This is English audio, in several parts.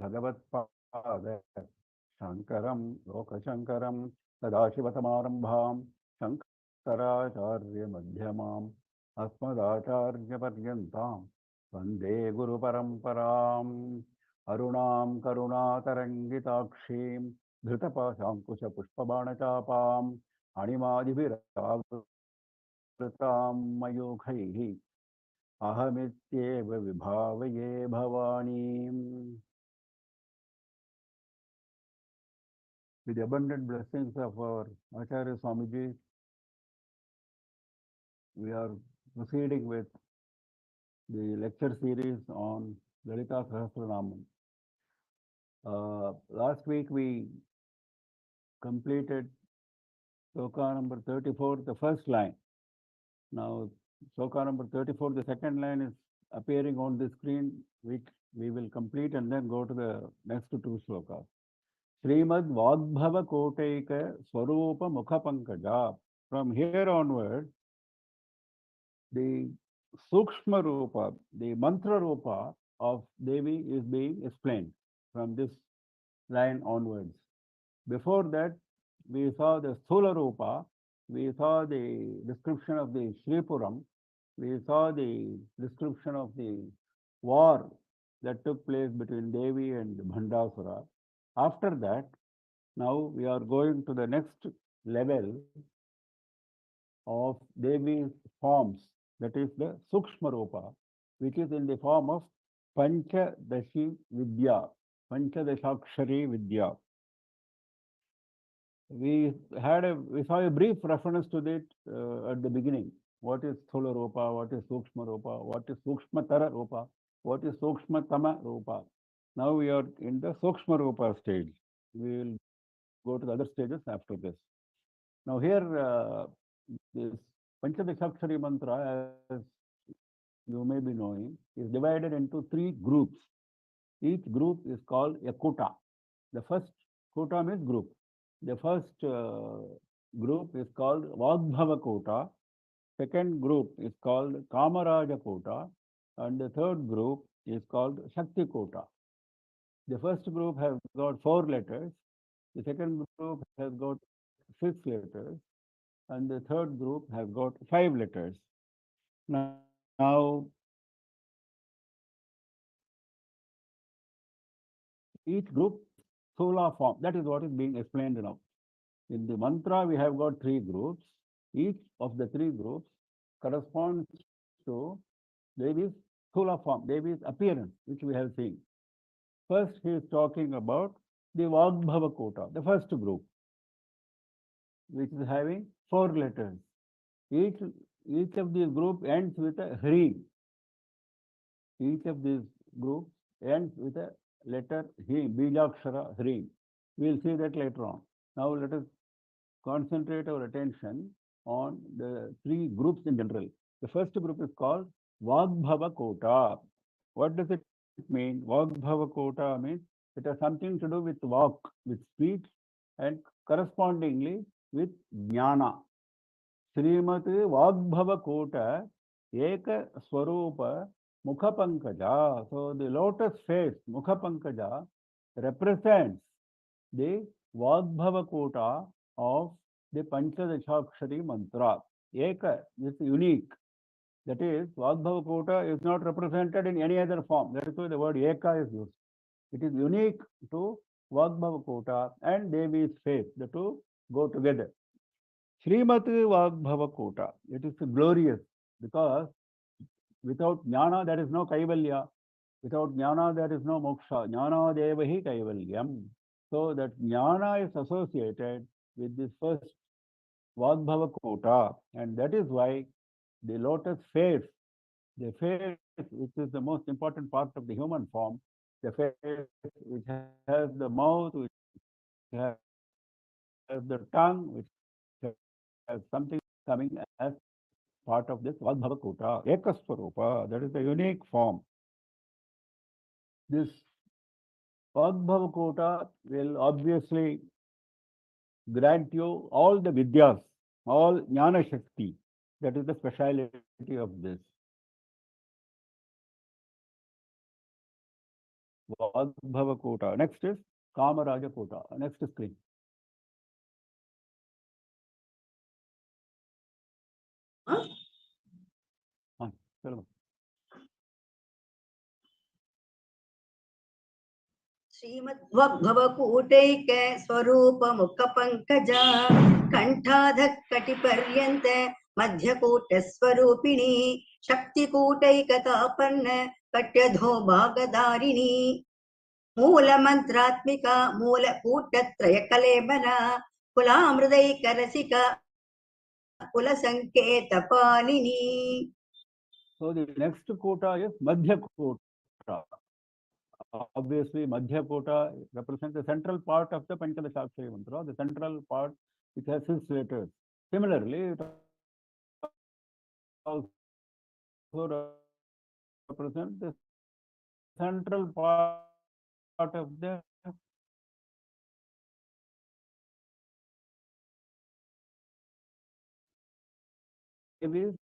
भगवत्पाद शङ्करं लोकशङ्करं सदाशिवसमारम्भां शङ्कराचार्यमध्यमाम् अस्मदाचार्यपर्यन्तां वन्दे गुरुपरम्पराम् अरुणां करुणातरङ्गिताक्षीं धृतपाशाङ्कुशपुष्पबाणचापाम् अणिमादिभिरावृतां मयूखैः अहमित्येव विभावये भवानीम्. With the abundant blessings of our Acharya Swamiji, we are proceeding with the lecture series on Lalitha Saharsanamam. Last week we completed sloka number 34, the first line. Now, sloka number 34, the second line is appearing on the screen, which we will complete and then go to the next two slokas. Srimad Vagbhava Kotaika Swarupa Mukha Pankaja. From here onward, the Sukshma Rupa, the Mantra Rupa of Devi is being explained from this line onwards. Before that, we saw the Sthula Rupa, we saw the description of the Sripuram, we saw the description of the war that took place between Devi and Bhandasura. After that, now we are going to the next level of Devi's forms, that is the Sukshma Rupa, which is in the form of Panchadashi Vidya, Panchadashakshari Vidya. We saw a brief reference to it at the beginning. What is Sthula Rupa, what is Sukshma Rupa, what is Sukshmatara Rupa, what is Sukshmatama Rupa. Now we are in the Sukshma Rupa stage. We will go to the other stages after this. Now here, this Panchadashakshari mantra, as you may be knowing, is divided into three groups. Each group is called a kota. The first kota means group. The first group is called Vagbhava Kota. Second group is called Kamaraja Kota. And the third group is called Shakti Kota. The first group has got 4 letters. The second group has got 6 letters. And the third group has got 5 letters. Now, each group Sthula form. That is what is being explained now. In the mantra, we have got 3 groups. Each of the 3 groups corresponds to Devi's Sthula form, Devi's appearance, which we have seen. First, he is talking about the Vagbhava Kota, the first group, which is having 4 letters. Each of these groups ends with a Hri. Each of these groups ends with a letter Hri, Bijakshara Hri. We will see that later on. Now let us concentrate our attention on the 3 groups in general. The first group is called Vagbhava Kota. What does it mean? Vagbhava Kota means it has something to do with Vak, with speech, and correspondingly with Jnana. Srimati Vagbhava Kota Eka Swarupa Mukha Pankaja. So the lotus face, Mukha Pankaja, represents the Vagbhava Kota of the Panchadashakshari mantra. Eka is unique. That is, Vagbhava Kota is not represented in any other form. That is why the word Eka is used. It is unique to Vagbhava Kota and Devi's face. The two go together. Srimati Vagbhava Kota. It is glorious because without Jnana there is no Kaivalya. Without Jnana there is no Moksha. Jnana Devahi Kaivalyam. So that Jnana is associated with this first Vagbhava Kota, and that is why the lotus face, the face which is the most important part of the human form, the face which has the mouth, which has the tongue, which has something coming as part of this Vagbhava Kota, Ekaswarupa, that is the unique form. This Vagbhava Kota will obviously grant you all the Vidyas, all Jnana Shakti. That is the speciality of this. Vagbhava Kota. Next is Kamaraja Kota. Next screen. श्रीमद्भवकूटैक स्वरूपमुखपङ्कजा कण्ठाधः कटिपर्यन्त मध्यकूटस्वरूपिणी शक्तिकूटैकतापन्न कट्यधो भागधारिणी मूलमन्त्रात्मिका मूलकूटत्रयकलेबला कुलामृदैकरसिका कुलसङ्केतपालिनी. So the next kota is Madhya Kota. Obviously, Madhya Kota represents the central part of the Panchadashakshari mantra, the central part which has 6 letters. Similarly, it also represents the central part of the Devi's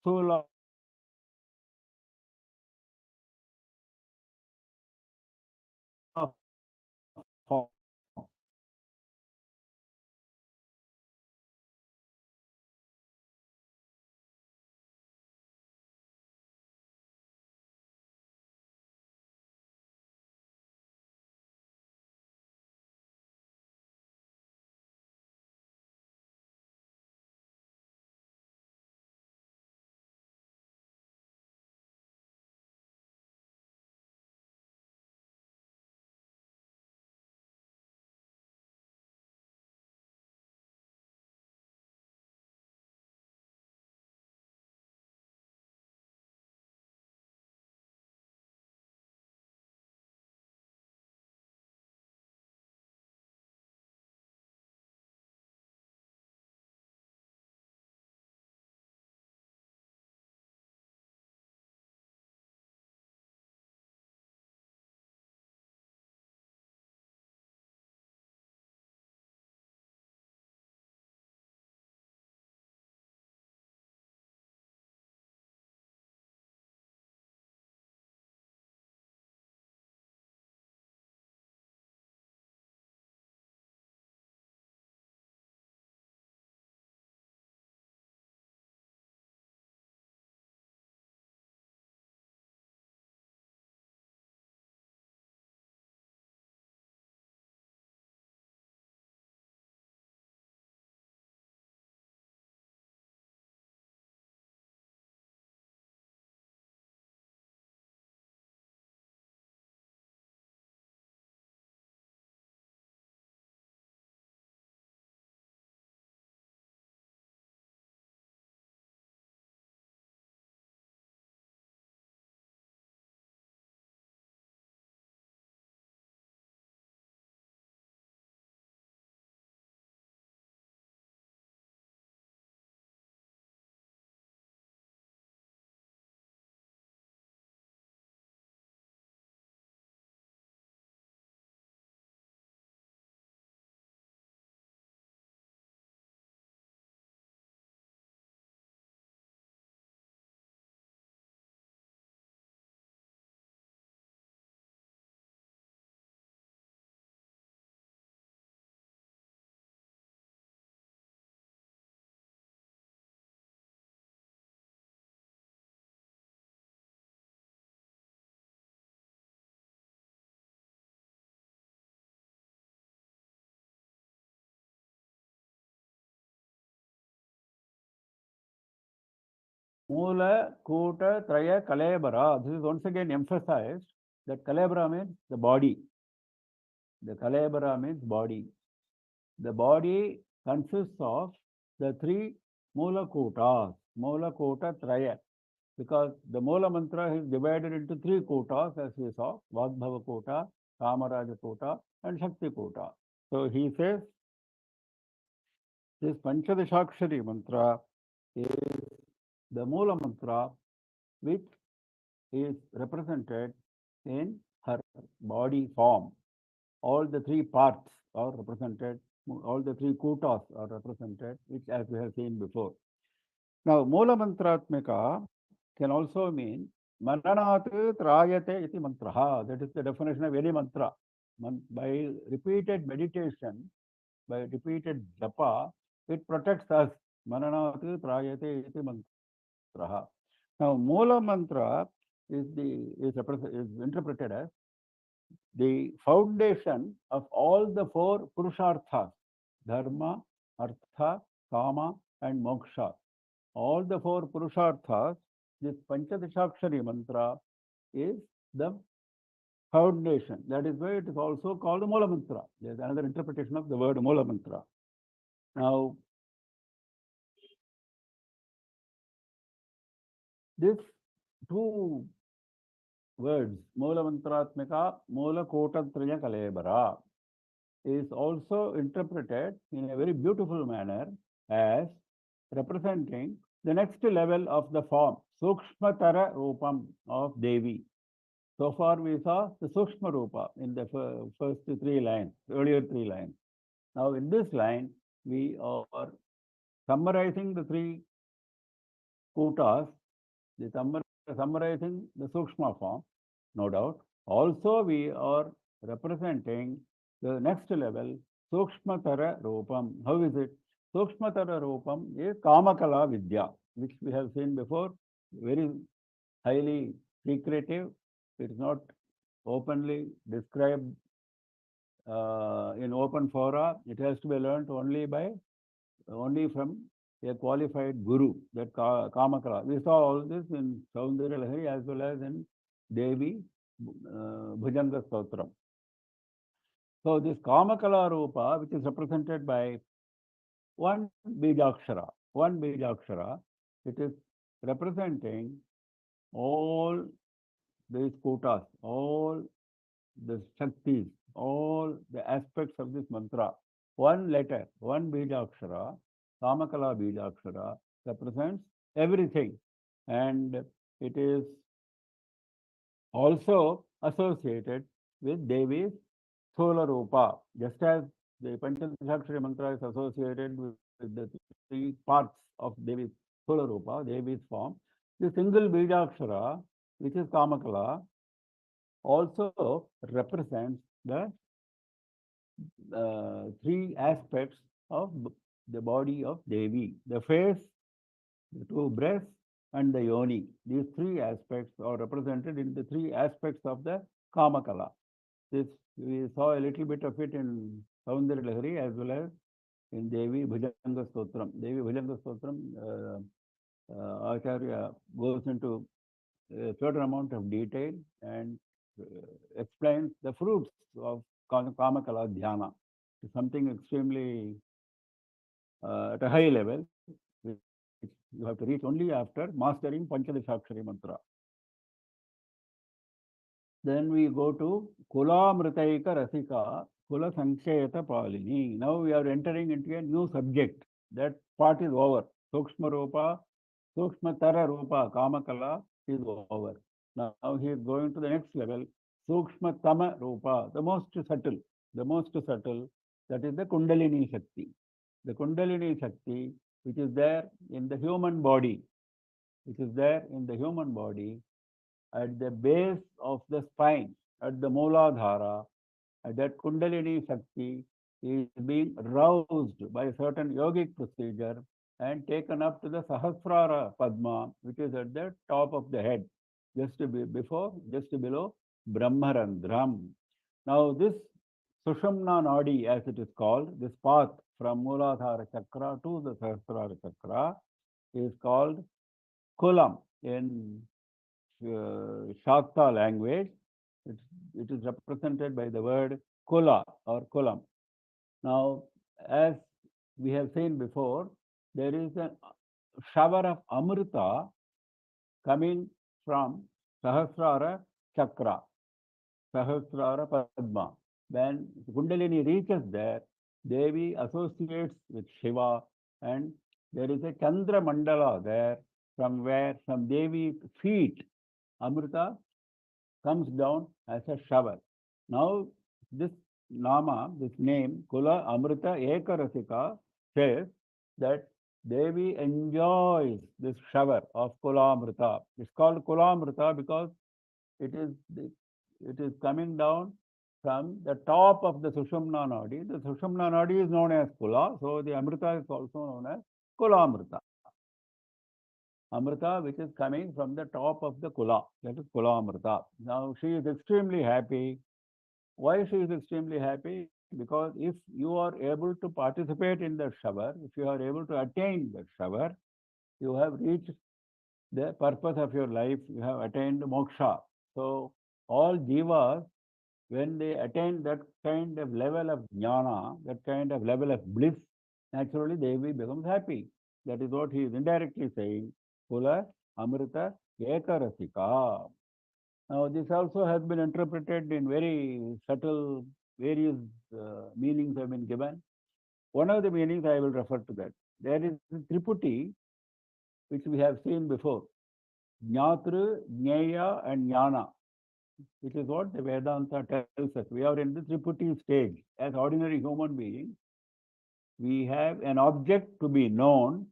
Sula form. Mula Kota Traya Kalebara. This is once again emphasized that Kalebara means the body. The Kalebara means body. The body consists of the 3 Mula Kotas, Mula Kota Traya, because the Mula mantra is divided into 3 kotas, as we saw, Vagbhava Kota, Kamaraja Kota, and Shakti Kota. So he says this Panchadashakshari mantra is the Mula mantra which is represented in her body form. All the 3 parts are represented all the three kutas are represented, which as we have seen before. Now, Mula Mantratmika can also mean Mananat Trayate iti mantraha. That is the definition of any mantra. By repeated meditation, by repeated japa, it protects us. Mananat Trayate iti mantraha. Now, Mula Mantra is interpreted as the foundation of all the four Purusharthas: Dharma, Artha, Kama, and Moksha. All the four Purusharthas, this Panchadashakshari mantra is the foundation. That is why it is also called Mula Mantra. There is another interpretation of the word Mula Mantra. Now, this two words, Mula Mantratmika, Mula Kotatraya Kalebara, is also interpreted in a very beautiful manner as representing the next level of the form, Sukshmatara Rupam of Devi. So far we saw the Sukshma Rupa in the first three lines, earlier three lines. Now in this line, we are summarizing the three kutas, summarizing the Sukshma form, no doubt. Also we are representing the next level, Sukshmatara Rupam. How is it? Sukshmatara Rupam is Kamakala Vidya, which we have seen before, very highly secretive. It is not openly described in open fora. It has to be learned only from a qualified guru, that Kamakala. We saw all this in Saundarya Lahari as well as in Devi Bhujanga Stotram. So this Kamakala Rupa, which is represented by one Bijakshara, it is representing all these kutas, all the Shaktis, all the aspects of this mantra. One letter, one Bijakshara, Kamakala Bijakshara, represents everything. And it is also associated with Devi's Thola Rupa, just as the Panchadashakshari mantra is associated with the three parts of Devi's Thola Rupa, Devi's form. The single Bijakshara, which is Kamakala, also represents the three aspects of the body of Devi: the face, the two breasts, and the yoni. These three aspects are represented in the three aspects of the Kamakala. This we saw a little bit of it in Saundarya Lahari as well as in Devi Bhujanga Stotram. Devi Bhujanga Stotram, Acharya goes into a certain amount of detail and explains the fruits of Kamakala Dhyana. It's something extremely at a high level, which you have to reach only after mastering Panchadashakshari mantra. Then we go to Kula Mritaika Rasika Kula Sanketa Palini. Now we are entering into a new subject. That part is over. Sukshma Rupa, Sukshma Tara Rupa, Kamakala is over. Now he is going to the next level, Sukshma Tama Rupa, the most subtle, that is the Kundalini Shakti. The Kundalini Shakti, which is there in the human body, at the base of the spine, at the Mooladhara, that Kundalini Shakti is being roused by a certain yogic procedure and taken up to the Sahasrara Padma, which is at the top of the head, just below Brahmarandram. Now this Sushumna Nadi, as it is called, this path from Mooladhara Chakra to the Sahasrara Chakra is called Kulam in Shakta language. It is represented by the word Kula or Kulam. Now, as we have seen before, there is a shower of Amrita coming from Sahasrara Chakra, Sahasrara Padma. When Kundalini reaches there, Devi associates with Shiva, and there is a Chandra Mandala there from Devi's feet, Amrita comes down as a shower. Now, this Nama, this name, Kula Amrita Ekarasika, says that Devi enjoys this shower of Kulamrita. It's called Kulamrita because it is it is coming down from the top of the Sushumna Nadi. The Sushumna Nadi is known as Kula, so the Amrita is also known as Kulamrita. Amrita which is coming from the top of the Kula, that is Kulamrita. Now she is extremely happy. Why she is extremely happy? Because if you are able to participate in that shower, if you are able to attain that shower, you have reached the purpose of your life, you have attained moksha. So all jivas, when they attain that kind of level of jnana, that kind of level of bliss, naturally Devi becomes happy. That is what he is indirectly saying. Kula Amrita Ekarasika. Now, this also has been interpreted in very subtle, various meanings have been given. One of the meanings I will refer to that. There is the Triputi, which we have seen before. Jnatru, Jnaya, and Jnana, which is what the Vedanta tells us. We are in the Triputi stage. As ordinary human beings, we have an object to be known,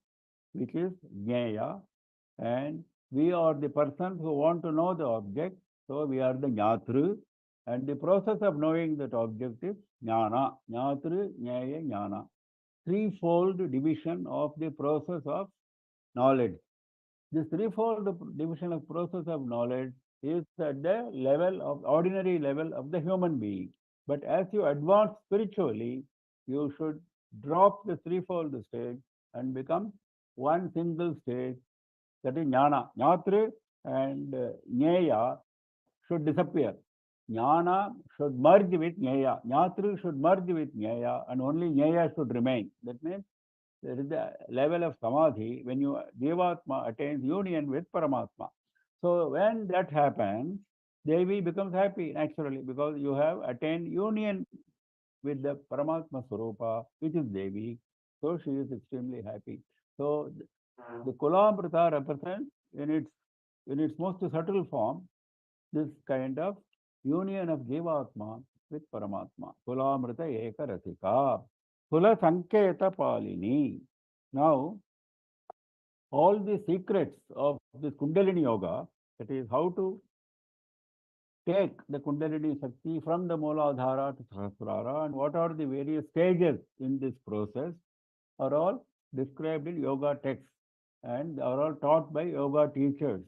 which is Jnaya, and we are the persons who want to know the object, so we are the Jnatru, and the process of knowing that object is Jnana, Jnatru, Jnaya, Jnana. Threefold division of the process of knowledge. This threefold division of process of knowledge is at the level of ordinary level of the human being. But as you advance spiritually, you should drop the threefold stage and become one single stage, that is jnana. Jnatru and jnaya should disappear. Jnana should merge with jnaya. Jnatru should merge with jnaya, and only jnaya should remain. That means there is a level of samadhi when you Jivatma attains union with Paramatma. So when that happens, Devi becomes happy naturally because you have attained union with the Paramatma Swarupa, which is Devi. So she is extremely happy. So the Kulamrita represents in its most subtle form this kind of union of Jivatma with Paramatma. Kulamrita Eka Rasika. Kula Sanketa Palini. Now, all the secrets of this Kundalini Yoga, that is how to take the Kundalini Shakti from the Mooladhara to Sahasrara and what are the various stages in this process are all described in yoga texts and are all taught by yoga teachers.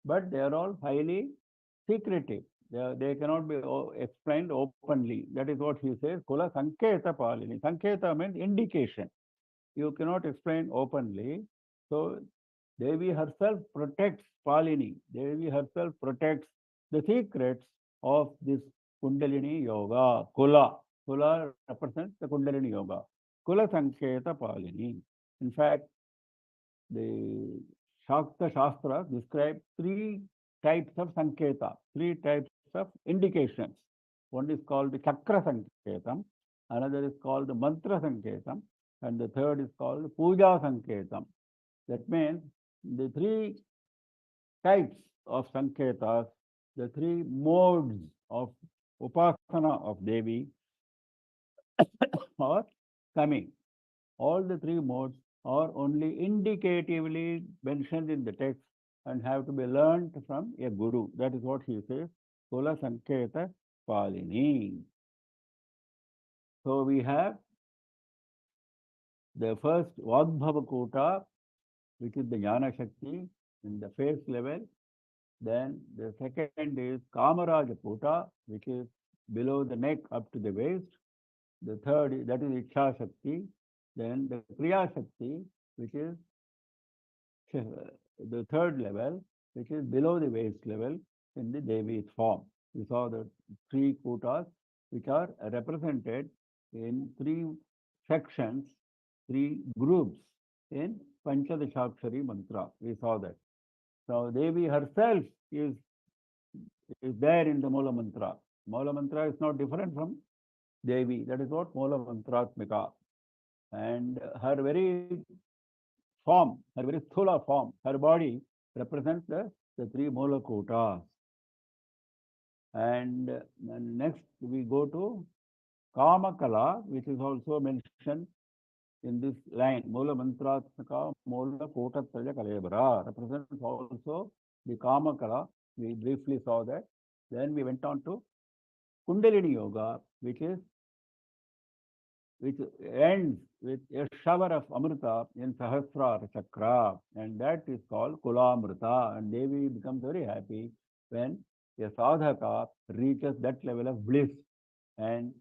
But they are all highly secretive. They cannot be explained openly. That is what he says. Kula Sanketa Palini. Sanketa means indication. You cannot explain openly. So Devi herself protects Palini. Devi herself protects the secrets of this Kundalini Yoga. Kula. Kula represents the Kundalini Yoga. Kula Sanketa Palini. In fact, the Shakta Shastras describe three types of Sanketa, three types of indications. One is called the Chakra Sanketam, another is called the Mantra Sanketam, and the third is called Puja Sanketam. That means the three types of Sanketas, the three modes of Upasana of Devi are coming. All the three modes are only indicatively mentioned in the text and have to be learnt from a guru. That is what he says, Kula Sanketa Palini. So we have the first Vagbhava Kota, which is the Jnana Shakti in the face level. Then the second is Kamaraja Kota, which is below the neck up to the waist. The third, that is Ichha Shakti. Then the Kriya Shakti, which is the third level, which is below the waist level in the Devi's form. We saw the three kotas, which are represented in three sections, three groups in Panchadashakshari mantra. We saw that. So Devi herself is there in the Mula mantra. Mula mantra is not different from Devi. That is what Mula Mantratmika. And her very form, her very sthula form, her body represents the three Mula kotas. And next we go to Kamakala, which is also mentioned in this line, Mula Mantratmaka, Mula Kotatraya Kalebara, represents also the Kamakala. We briefly saw that. Then we went on to Kundalini Yoga, which ends with a shower of Amrita in Sahasrara Chakra, and that is called Kulamrita. And Devi becomes very happy when a sadhaka reaches that level of bliss. And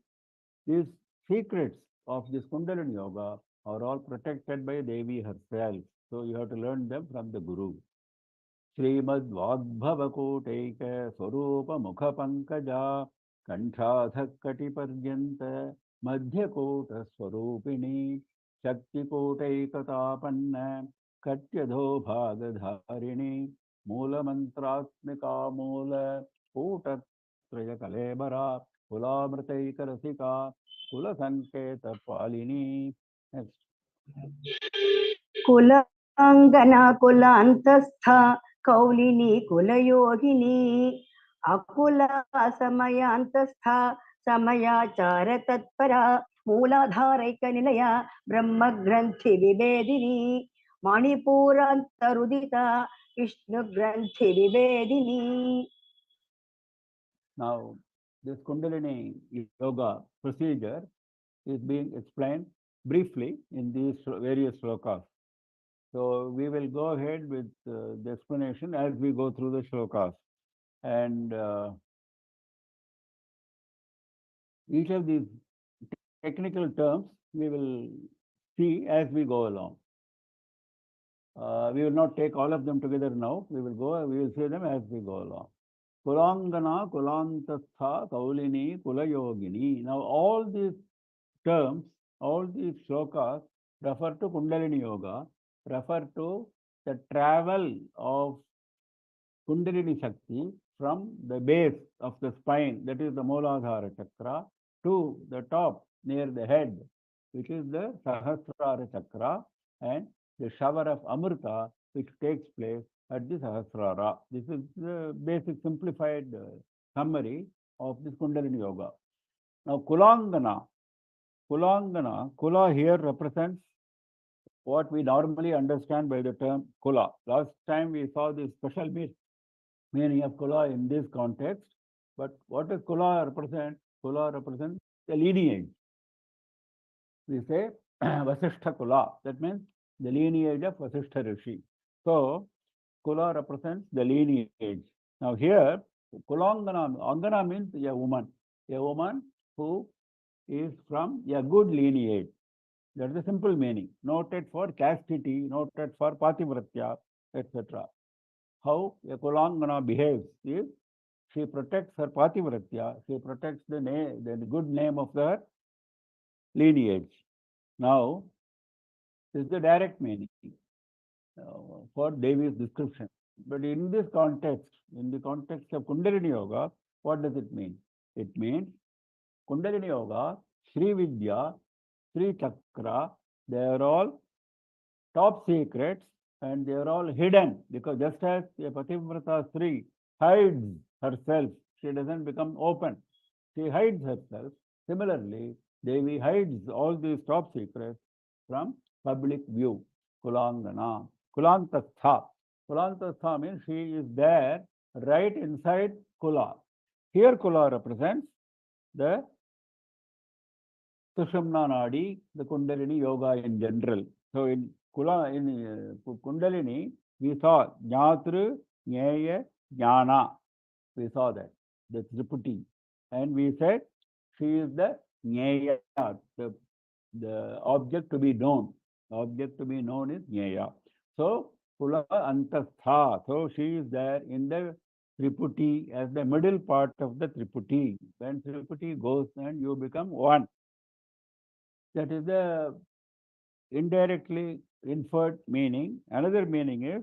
these secrets of this Kundalini Yoga are all protected by Devi herself. So you have to learn them from the Guru. श्रीमद्वाग्भवकोटैक स्वरूपमुखपङ्कजा कण्ठाधःकटिपर्यन्त मध्यकोटस्वरूपिणी शक्तिकोटैकतापन्न कट्यधो भागधारिणी मूलमन्त्रात्मिका मूलकूटत्रयकलेबरा कुलामृतैकरसिका कुलसङ्केतपालिनी. कुलाङ्गना कुलान्तस्था कौलिनी कुलयोगिनी Akula समयान्तस्था समयाचार तत्परा मूलाधारैकनिलया ब्रह्मग्रन्थि विभेदिनी मणिपूरान्तरुदिता विष्णुग्रन्थि विभेदिनी. Now, this Kundalini yoga procedure is being explained briefly in these various shlokas. So, we will go ahead with the explanation as we go through the shlokas. And each of these technical terms we will see as we go along. We will not take all of them together now. We will see them as we go along. Kulangana, Kulantastha, Kaulini, Kulayogini. Now, all these terms, all these shlokas refer to Kundalini Yoga, refer to the travel of Kundalini Shakti from the base of the spine, that is the Mooladhara Chakra, to the top near the head, which is the Sahasrara Chakra, and the shower of Amrita, which takes place at the Sahasrara. This is the basic simplified summary of this Kundalini Yoga. Now, Kula here represents what we normally understand by the term Kula. Last time we saw the special meaning of Kula in this context, but what does Kula represent? Kula represents the lineage. We say Vasishtha Kula, that means the lineage of Vasishtha Rishi. So, Kula represents the lineage. Now here, Angana means a woman who is from a good lineage. That's the simple meaning, noted for chastity, noted for pativratya, etc. How a Kulangana behaves is she protects her pativratya, she protects the good name of her lineage. Now, this is the direct meaning for Devi's description. But in this context, in the context of Kundalini Yoga, what does it mean? It means Kundalini Yoga, Sri Vidya, Sri Chakra, they are all top secrets and they are all hidden, because just as a Pativrata Sri hides herself, she doesn't become open. She hides herself. Similarly, Devi hides all these top secrets from public view. Kulangana. Kulantastha. Kulantastha means she is there right inside Kula. Here Kula represents the Sushumna Nadi, the Kundalini Yoga in general. So in Kundalini, we saw Jnatru, Jnaya, Jnana. We saw that, the Tripati. And we said she is the Jnaya, the object to be known. The object to be known is Jnaya. So Kula Antastha. So she is there in the Tripati as the middle part of the Tripati. When Tripati goes and you become one. That is the indirectly inferred meaning. Another meaning is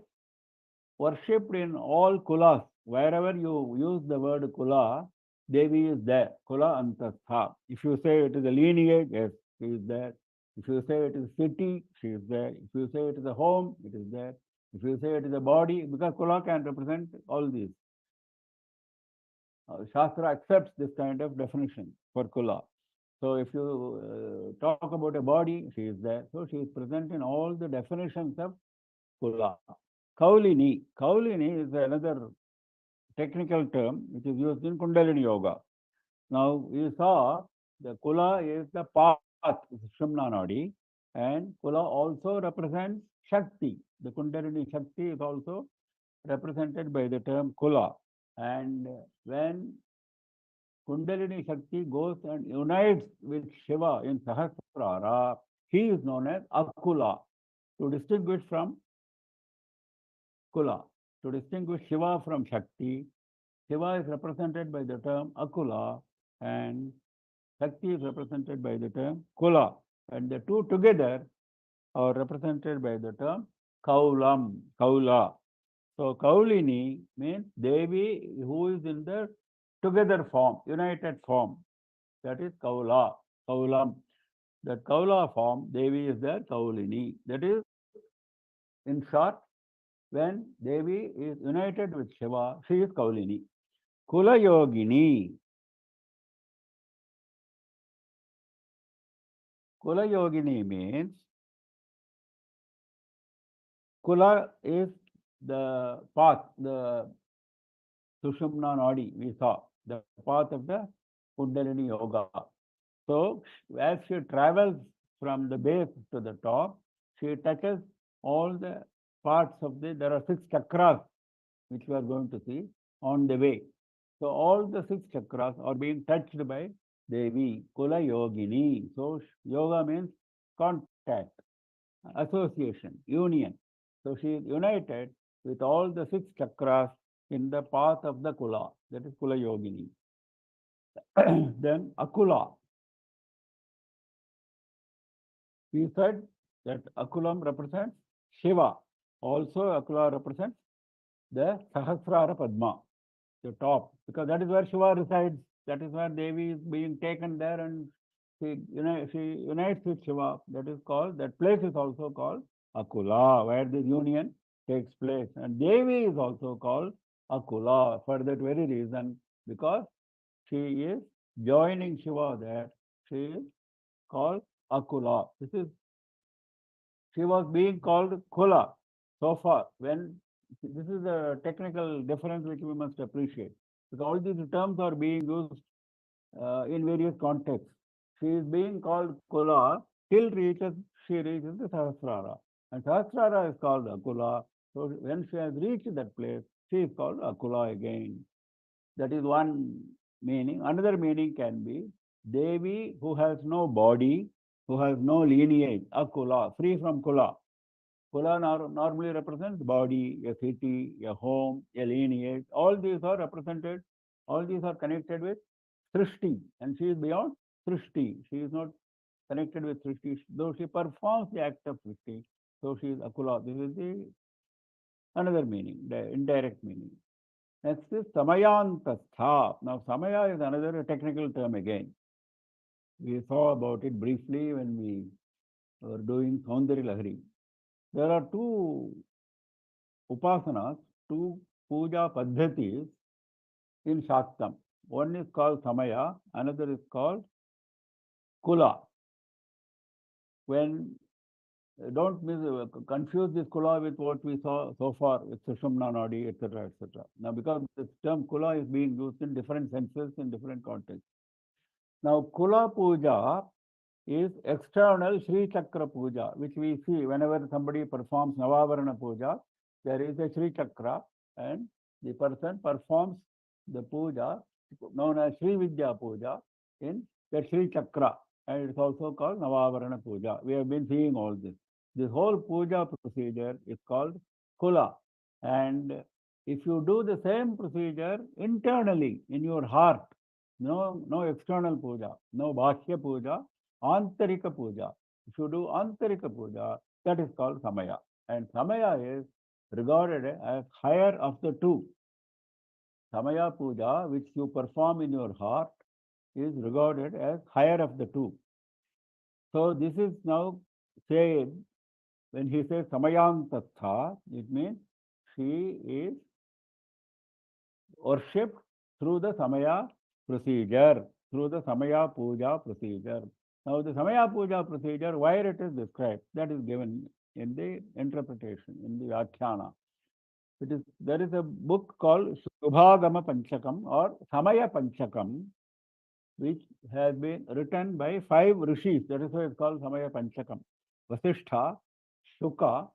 worshipped in all kulas. Wherever you use the word kula, Devi is there. Kula Antastha. If you say it is a lineage, yes, she is there. If you say it is city, she is there. If you say it is a home, it is there. If you say it is a body, because kula can represent all these. Shastra accepts this kind of definition for kula. So if you talk about a body, she is there. So she is present in all the definitions of Kula. Kaulini. Kaulini is another technical term which is used in Kundalini Yoga. Now we saw the Kula is the path, Shumna Nadi, and Kula also represents Shakti. The Kundalini Shakti is also represented by the term Kula. And when Kundalini Shakti goes and unites with Shiva in Sahasrara, he is known as Akula. To distinguish from Kula, to distinguish Shiva from Shakti, Shiva is represented by the term Akula and Shakti is represented by the term Kula. And the two together are represented by the term Kaulam, Kaula. So Kaulini means Devi who is in the together form, united form. That is Kaula, Kaulam. That Kaula form, Devi is there, Kaulini. That is, in short, when Devi is united with Shiva, she is Kaulini. Kula Yogini. Kula Yogini means Kula is the path, the Sushumna Nadi we saw, the path of the Kundalini Yoga. So as she travels from the base to the top, she touches all the parts of there are 6 chakras which we are going to see on the way. So all the 6 chakras are being touched by Devi, Kula Yogini. So yoga means contact, association, union. So she is united with all the 6 chakras in the path of the Kula. That is Kula Yogini. Then Akula. We said that Akulam represents Shiva. Also Akula represents the Sahasrara Padma, the top, because that is where Shiva resides. That is where Devi is being taken there and she unites with Shiva. That is called, that place is also called Akula, where this union takes place. And Devi is also called Akula for that very reason, because she is joining Shiva there. She is called Akula. She was being called Kula so far. When this is a technical difference which we must appreciate, because all these terms are being used in various contexts. She is being called Kula till she reaches the Sahasrara. And Sahasrara is called Akula. So when she has reached that place, she is called Akula again. That is one meaning. Another meaning can be Devi who has no body, who has no lineage, Akula, free from Kula. Kula normally represents body, a city, a home, a lineage. All these are represented, all these are connected with Srishti, and she is beyond Srishti. She is not connected with Srishti, though she performs the act of Srishti. So she is Akula. This is the another meaning, the indirect meaning. Next is Samayantastha. Now, Samaya is another technical term again. We saw about it briefly when we were doing Saundari Lahari. There are two upasanas, two puja paddhatis in Shaktam. One is called Samaya, another is called Kula. When don't confuse this Kula with what we saw so far with Sushumna Nadi, etc., etc. Now, because this term Kula is being used in different senses in different contexts. Now, Kula Puja is external Sri Chakra Puja, which we see whenever somebody performs Navavarana Puja, there is a Sri Chakra and the person performs the puja known as Sri Vidya Puja in the Sri Chakra, and it's also called Navavarana Puja. We have been seeing all this. This whole puja procedure is called Kula. And if you do the same procedure internally in your heart, no external puja, no Bhashya Puja, Antarika Puja. If you do Antarika Puja, that is called Samaya. And Samaya is regarded as higher of the two. Samaya Puja, which you perform in your heart, is regarded as higher of the two. So this is now said, when he says Samayantatha, it means she is worshipped through the Samaya procedure. through the Samaya Puja procedure. Now, the Samaya Puja procedure, where it is described, that is given in the interpretation, in the Akhyana. There is a book called Shubhagama Panchakam or Samaya Panchakam, which has been written by 5 rishis. That is why it's called Samaya Panchakam. Vasishtha, Shuka,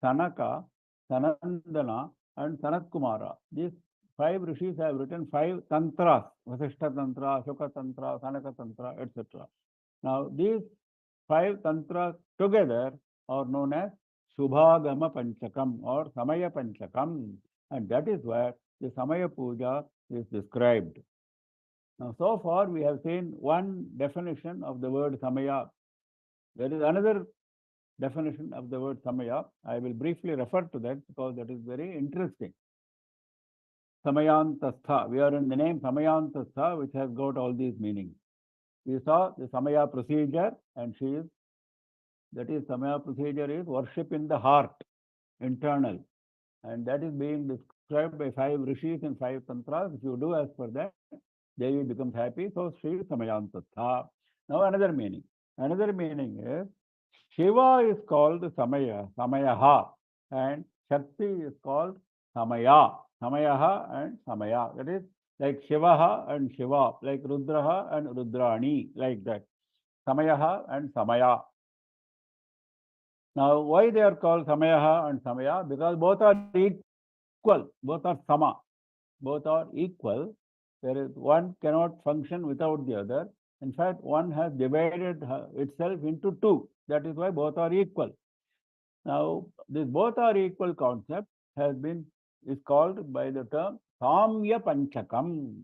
Sanaka, Sanandana, and Sanat Kumara. These 5 rishis have written 5 tantras, Vasishtha Tantra, Shuka Tantra, Sanaka Tantra, etc. Now, these 5 tantras together are known as Shubhagama Panchakam or Samaya Panchakam, and that is where the Samaya Puja is described. Now, so far we have seen one definition of the word Samaya. There is another definition of the word Samaya. I will briefly refer to that because that is very interesting. Samayantastha. We are in the name Samayantastha, which has got all these meanings. We saw the Samaya procedure, and Samaya procedure is worship in the heart, internal, and that is being described by 5 rishis and 5 tantras. If you do as per that, Devi becomes happy. So Sri Samayantatha. Now another meaning. Another meaning is Shiva is called Samaya, Samayaha, and Shakti is called Samaya, Samayaha and Samaya. That is like Shivaha and Shiva, like Rudraha and Rudrani, like that. Samayaha and Samaya. Now, why they are called Samayaha and Samaya? Because both are equal, both are Sama, both are equal. There is one cannot function without the other. In fact, one has divided itself into 2. That is why both are equal. Now, this both are equal concept is called by the term Samya Panchakam.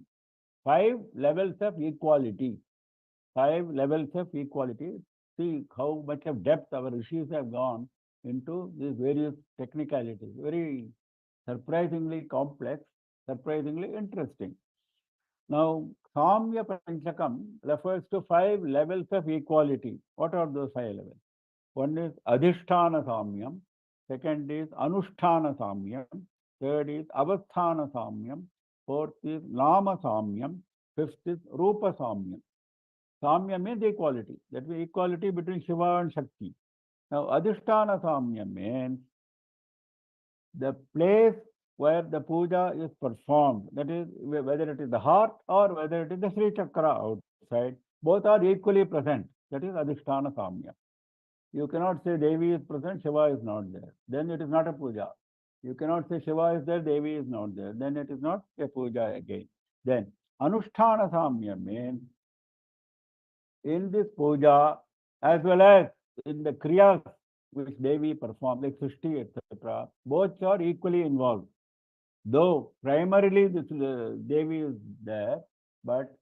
5 levels of equality. 5 levels of equality. See how much of depth our rishis have gone into these various technicalities. Very surprisingly complex, surprisingly interesting. Now, Samya Panchakam refers to 5 levels of equality. What are those 5 levels? One is Adhisthana Samyam, second is Anusthana Samyam, third is Avasthana Samyam, fourth is Nama Samyam, fifth is Rupa Samyam. Samyam means equality. That means equality between Shiva and Shakti. Now, Adhisthana Samyam means the place where the puja is performed, that is, whether it is the heart or whether it is the Sri Chakra outside, both are equally present. That is Adhisthana Samya. You cannot say Devi is present, Shiva is not there. Then it is not a puja. You cannot say Shiva is there, Devi is not there. Then it is not a puja again. Then Anusthana Samya means in this puja as well as in the kriyas which Devi performs, like Srishti, etc., both are equally involved. Though primarily this Devi is there, but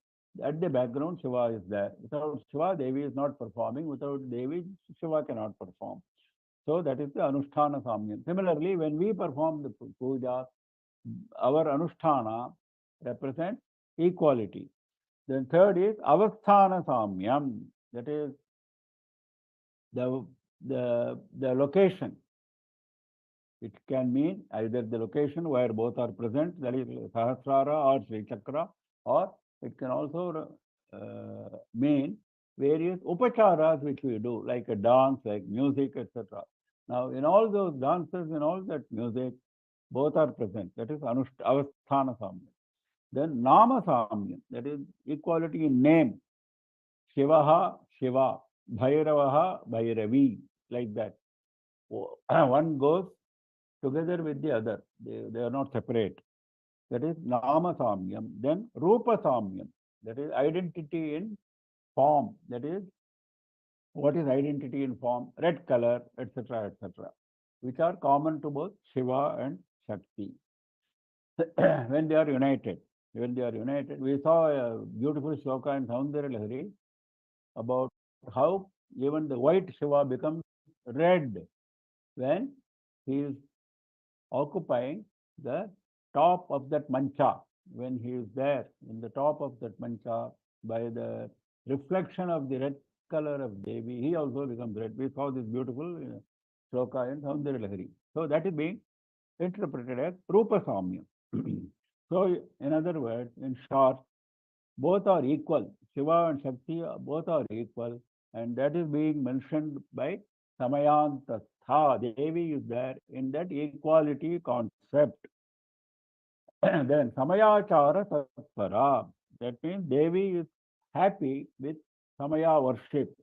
at the background Shiva is there. Without Shiva, Devi is not performing. Without Devi, Shiva cannot perform. So that is the Anusthana Samyam. Similarly, when we perform the puja, our Anusthana represents equality. Then third is Avasthana Samyam. That is the location. It can mean either the location where both are present, that is Sahasrara or Sri Chakra, or it can also mean various upacharas which we do, like a dance, like music, etc. Now, in all those dances, in all that music, both are present. That is Avasthana Samyam. Then Nama Samyam, that is equality in name. Shivaha, Shiva, Bhairavaha, Bhairavi, like that. One goes together with the other. They are not separate. That is Nama Samyam. Then Rupa Samyam. That is identity in form. That is, what is identity in form? Red color, etc., etc., which are common to both Shiva and Shakti. When they are united, we saw a beautiful shloka in Saundara Lahari about how even the white Shiva becomes red when he is occupying the top of that mancha. When he is there in the top of that mancha, by the reflection of the red color of Devi, he also becomes red. We saw this beautiful shloka in Saundara Lahari. So that is being interpreted as Rupa Samya. So, in other words, in short, Both are equal. Shiva and Shakti both are equal, and that is being mentioned by Samayantastha. Devi is there in that equality concept. Then Samayachara Tatpara. That means Devi is happy with Samaya worship.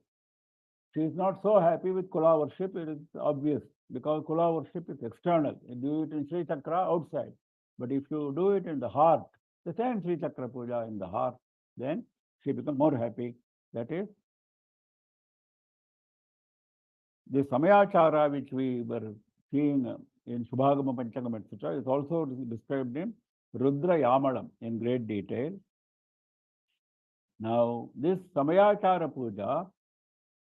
She is not so happy with Kula worship, it is obvious, because Kula worship is external. You do it in Sri Chakra outside. But if you do it in the heart, the same Sri Chakra Puja in the heart, then she becomes more happy. That is, the Samayachara which we were seeing in Subhagama Panchagam, etc., is also described in Rudra Yamalam in great detail. Now, this Samayachara Puja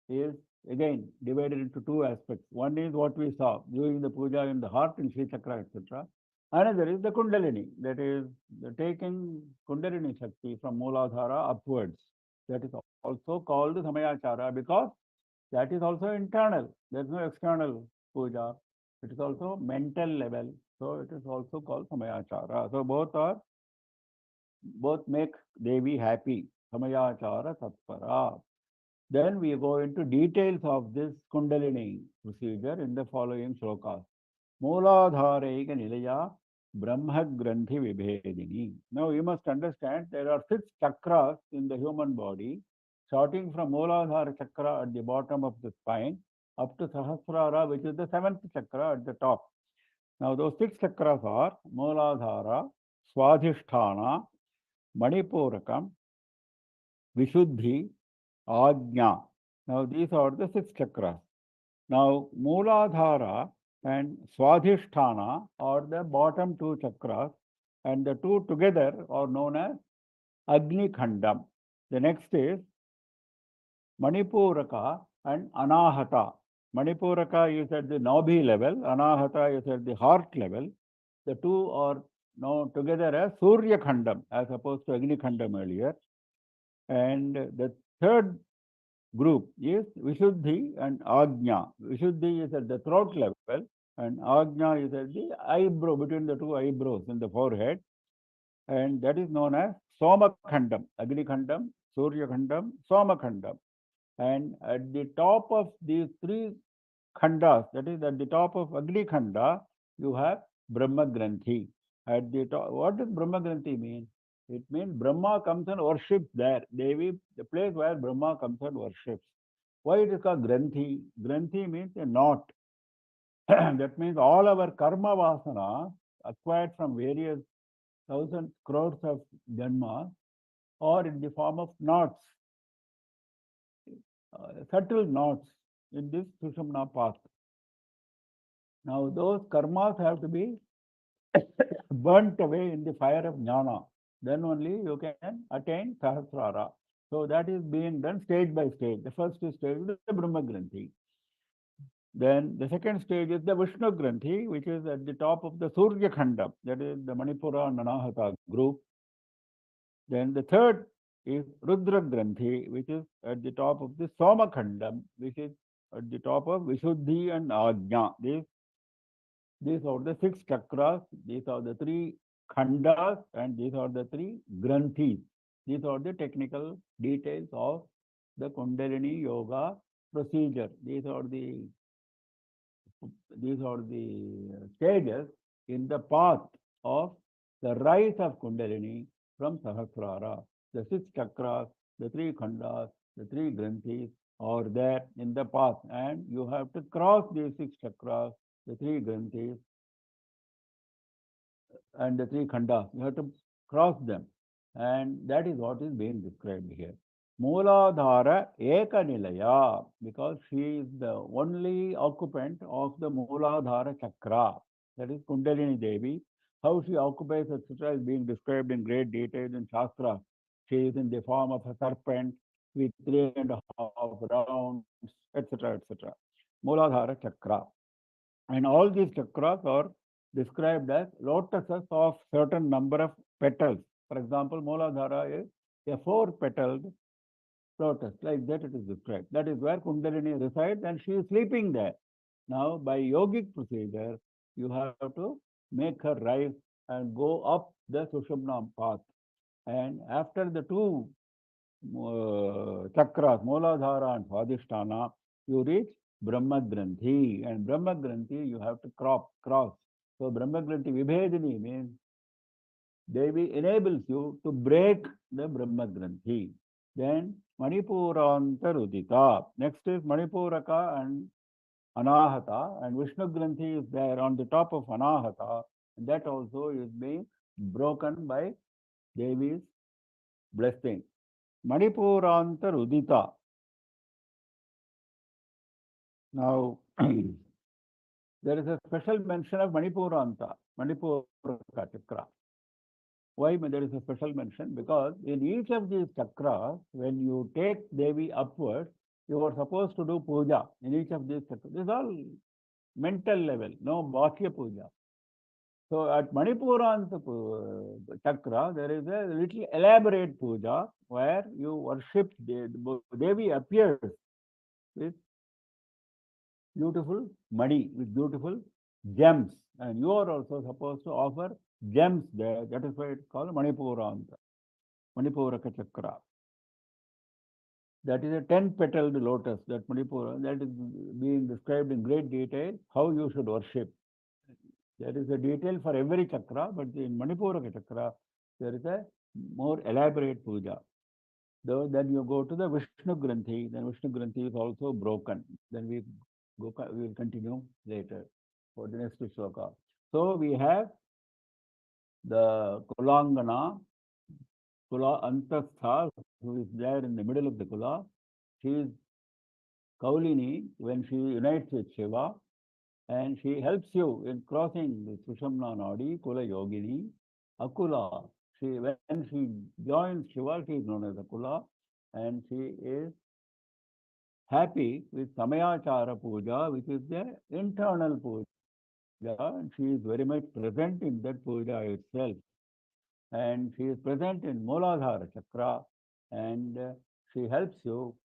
is again divided into two aspects. One is what we saw doing the puja in the heart in Sri Chakra, etc. Another is the Kundalini, that is the taking Kundalini Shakti from Mooladhara upwards. That is also called Samayachara because that is also internal. There is no external puja. It is also mental level. So it is also called Samayachara. So both make Devi happy. Samayachara Tatpara. Then we go into details of this Kundalini procedure in the following shlokas. Mooladhareka Nilaya Brahma Granthi Vibhedini. Now you must understand there are 6 chakras in the human body, starting from Mooladhara chakra at the bottom of the spine up to Sahasrara, which is the 7th chakra at the top. Now those 6 chakras are Mooladhara, Swadhisthana, Manipurakam, Vishuddhi, Ajna. Now these are the 6 chakras. Now Mooladhara and Swadhisthana are the bottom 2 chakras, and the two together are known as Agni Khandam. The next is Manipuraka and Anahata. Manipuraka is at the Nabhi level, Anahata is at the heart level. The two are known together as Surya Khandam as opposed to Agni Khandam earlier. And the third group is Vishuddhi and Ajna. Vishuddhi is at the throat level and Ajna is at the eyebrow, between the two eyebrows in the forehead. And that is known as Somakhandam, Agni Khandam, Surya Khandam, Somakhandam. And at the top of these 3 khandas, that is at the top of Agni Khanda, you have Brahma Granthi. At the top, what does Brahma Granthi mean? It means Brahma comes and worships there. Devi, the place where Brahma comes and worships. Why it is called Granthi? Granthi means a knot. That means all our karma vasana acquired from various thousand crores of janmas are in the form of knots, subtle knots in this Sushumna path. Now those karmas have to be burnt away in the fire of jnana. Then only you can attain Sahasrara. So that is being done stage by stage. The first stage is the Brahma Granthi. Then the second stage is the Vishnu Granthi, which is at the top of the Surya Khanda, that is the Manipura and Anahata group. Then the third is Rudra Granthi, which is at the top of the Soma Khandam, which is at the top of Vishuddhi and Ajna. These are the 6 chakras, these are the 3 khandas, and these are the 3 granthis. These are the technical details of the Kundalini Yoga procedure. These are the stages in the path of the rise of Kundalini from Sahasrara. The 6 chakras, the 3 khandas, the 3 granthis are there in the path, and you have to cross these 6 chakras, the 3 granthis, and the 3 khandas. You have to cross them, and that is what is being described here. Mooladhara Ekanilaya, because she is the only occupant of the Mooladhara chakra, that is Kundalini Devi. How she occupies, etc., is being described in great detail in Shastra. She is in the form of a serpent with 3.5 rounds, etc., etc. Mooladhara chakra. And all these chakras are described as lotuses of certain number of petals. For example, Mooladhara is a 4-petaled lotus. Like that it is described. That is where Kundalini resides and she is sleeping there. Now, by yogic procedure, you have to make her rise and go up the Sushumna path. And after the two chakras, Mooladhara and Swadhisthana, you reach Brahma Granthi. And Brahma Granthi you have to cross. So Brahma Granthi Vibhedini means Devi enables you to break the Brahma Granthi. Then Manipuranta Rudita. Next is Manipuraka and Anahata, and Vishnu Granthi is there on the top of Anahata, and that also is being broken by Devi's blessing. Manipuranta Rudita. Now, there is a special mention of Manipuranta, Manipuraka chakra. Why there is a special mention? Because in each of these chakras, when you take Devi upwards, you are supposed to do puja in each of these chakras. This is all mental level, no Bhakya puja. So at Manipuranta chakra, there is a little elaborate puja where you worship Devi appears with beautiful mani, with beautiful gems, and you are also supposed to offer gems there. That is why it's called Manipuranta, Manipuraka chakra. That is a 10-petaled lotus, that Manipura, that is being described in great detail, how you should worship. There is a detail for every chakra, but in Manipuraka chakra, there is a more elaborate puja. Though then you go to the Vishnu Granthi, then Vishnu Granthi is also broken. Then we will continue later for the next shloka. So we have the Kulangana, Kula Antastha, who is there in the middle of the Kula. She is Kaulini when she unites with Shiva, and she helps you in crossing the Sushamna Nadi, Kula Yogini. Akula, when she joins Shiva, she is known as Akula, and she is happy with Samayachara Puja, which is the internal puja, and she is very much present in that puja itself. And she is present in Mooladhara Chakra, and she helps you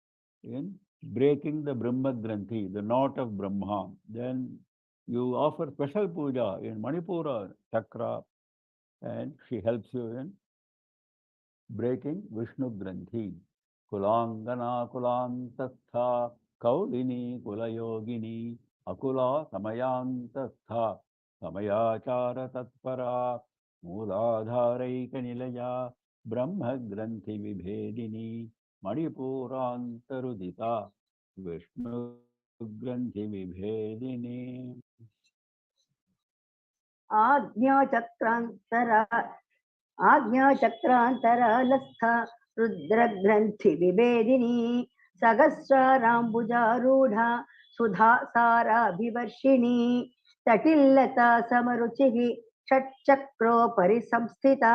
in breaking the Brahma Granthi, the knot of Brahma. Then you offer special puja in Manipura Chakra, and she helps you in breaking Vishnu Granthi. Kulangana Kulantastha Kaulini Kulayogini Akula Samayantastha Samayachara Tatpara Mooladharaika Nilaya Brahma Granthi Vibhedini Manipurantarudita Vishnu Granthi Vibhedini. आज्ञाचक्रान्तरालस्थ रुद्रग्रन्थिविभेदिनी सहस्राराम्बुजारूढा सुधासाराभिवर्षिणी तटिल्लता समरुचिः षट्चक्रोपरि संस्थिता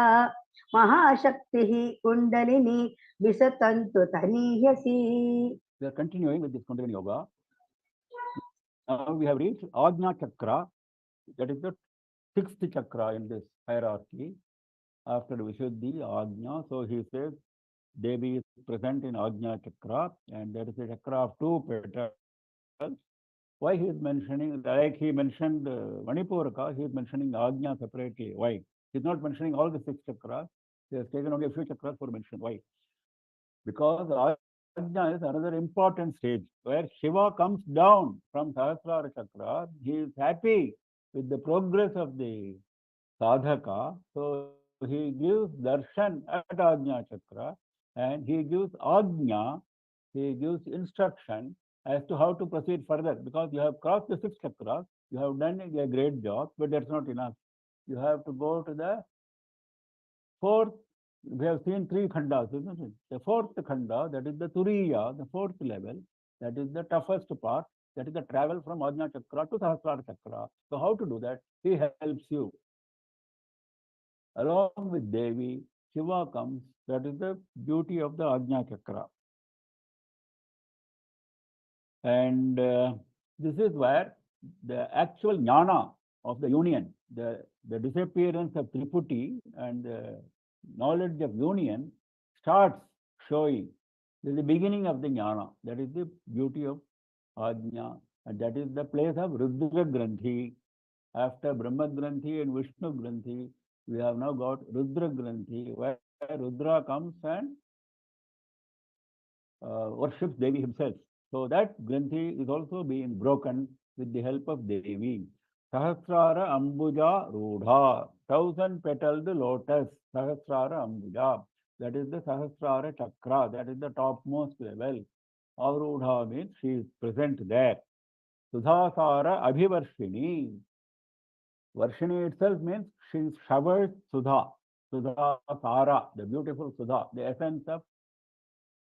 महाशक्तिः kundalini विसतन्तु तनीयसी. We are continuing with this Kundalini Yoga. Now we have reached Ajna Chakra, that is the sixth chakra in this hierarchy. After Vishuddhi, Ajna, so he says Devi is present in Ajna Chakra, and there is a chakra of 2 petals. Why he is mentioning, like he mentioned Manipuraka, he is mentioning Ajna separately. Why? He is not mentioning all the 6 chakras. He has taken only a few chakras for mention. Why? Because Ajna is another important stage where Shiva comes down from Sahasrara Chakra. He is happy with the progress of the sadhaka. So he gives darshan at Ajna Chakra, and he gives Ajna, he gives instruction as to how to proceed further. Because you have crossed the 6 chakras, you have done a great job, but that's not enough. You have to go to the 4th. We have seen 3 khandas, isn't it? The 4th khanda, that is the Turiya, the 4th level, that is the toughest part. That is the travel from Ajna Chakra to Sahasrara Chakra. So how to do that? He helps you. Along with Devi, Shiva comes. That is the beauty of the Ajna Chakra. And this is where the actual jnana of the union, the disappearance of Triputi and the knowledge of union starts showing. This is the beginning of the jnana. That is the beauty of Ajna. And that is the place of Rudra Granthi. After Brahma Granthi and Vishnu Granthi, we have now got Rudra Granthi, where Rudra comes and worships Devi himself. So that Granthi is also being broken with the help of Devi. Sahasrara Ambuja Rudha, 1,000 petaled lotus, Sahasrara Ambuja. That is the Sahasrara Chakra, that is the topmost level. Arudha means she is present there. Sudhasara Abhivarshini. Varshini itself means she showers Sudha. Sudha Sara, the beautiful Sudha, the essence of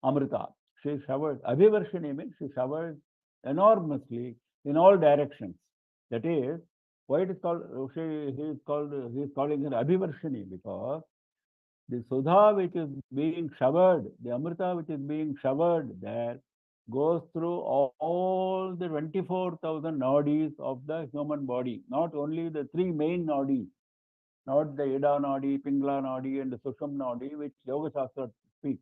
Amrita. She showers. Abhivarshini means she showers enormously in all directions. That is why it is called. He is calling her Abhivarshini because the Sudha which is being showered, the Amrita which is being showered there, goes through all the 24,000 nadis of the human body, not only the three main nadis, not the Ida Nadi, Pingla Nadi, and the Sushum Nadi, which Yoga Shastra speaks.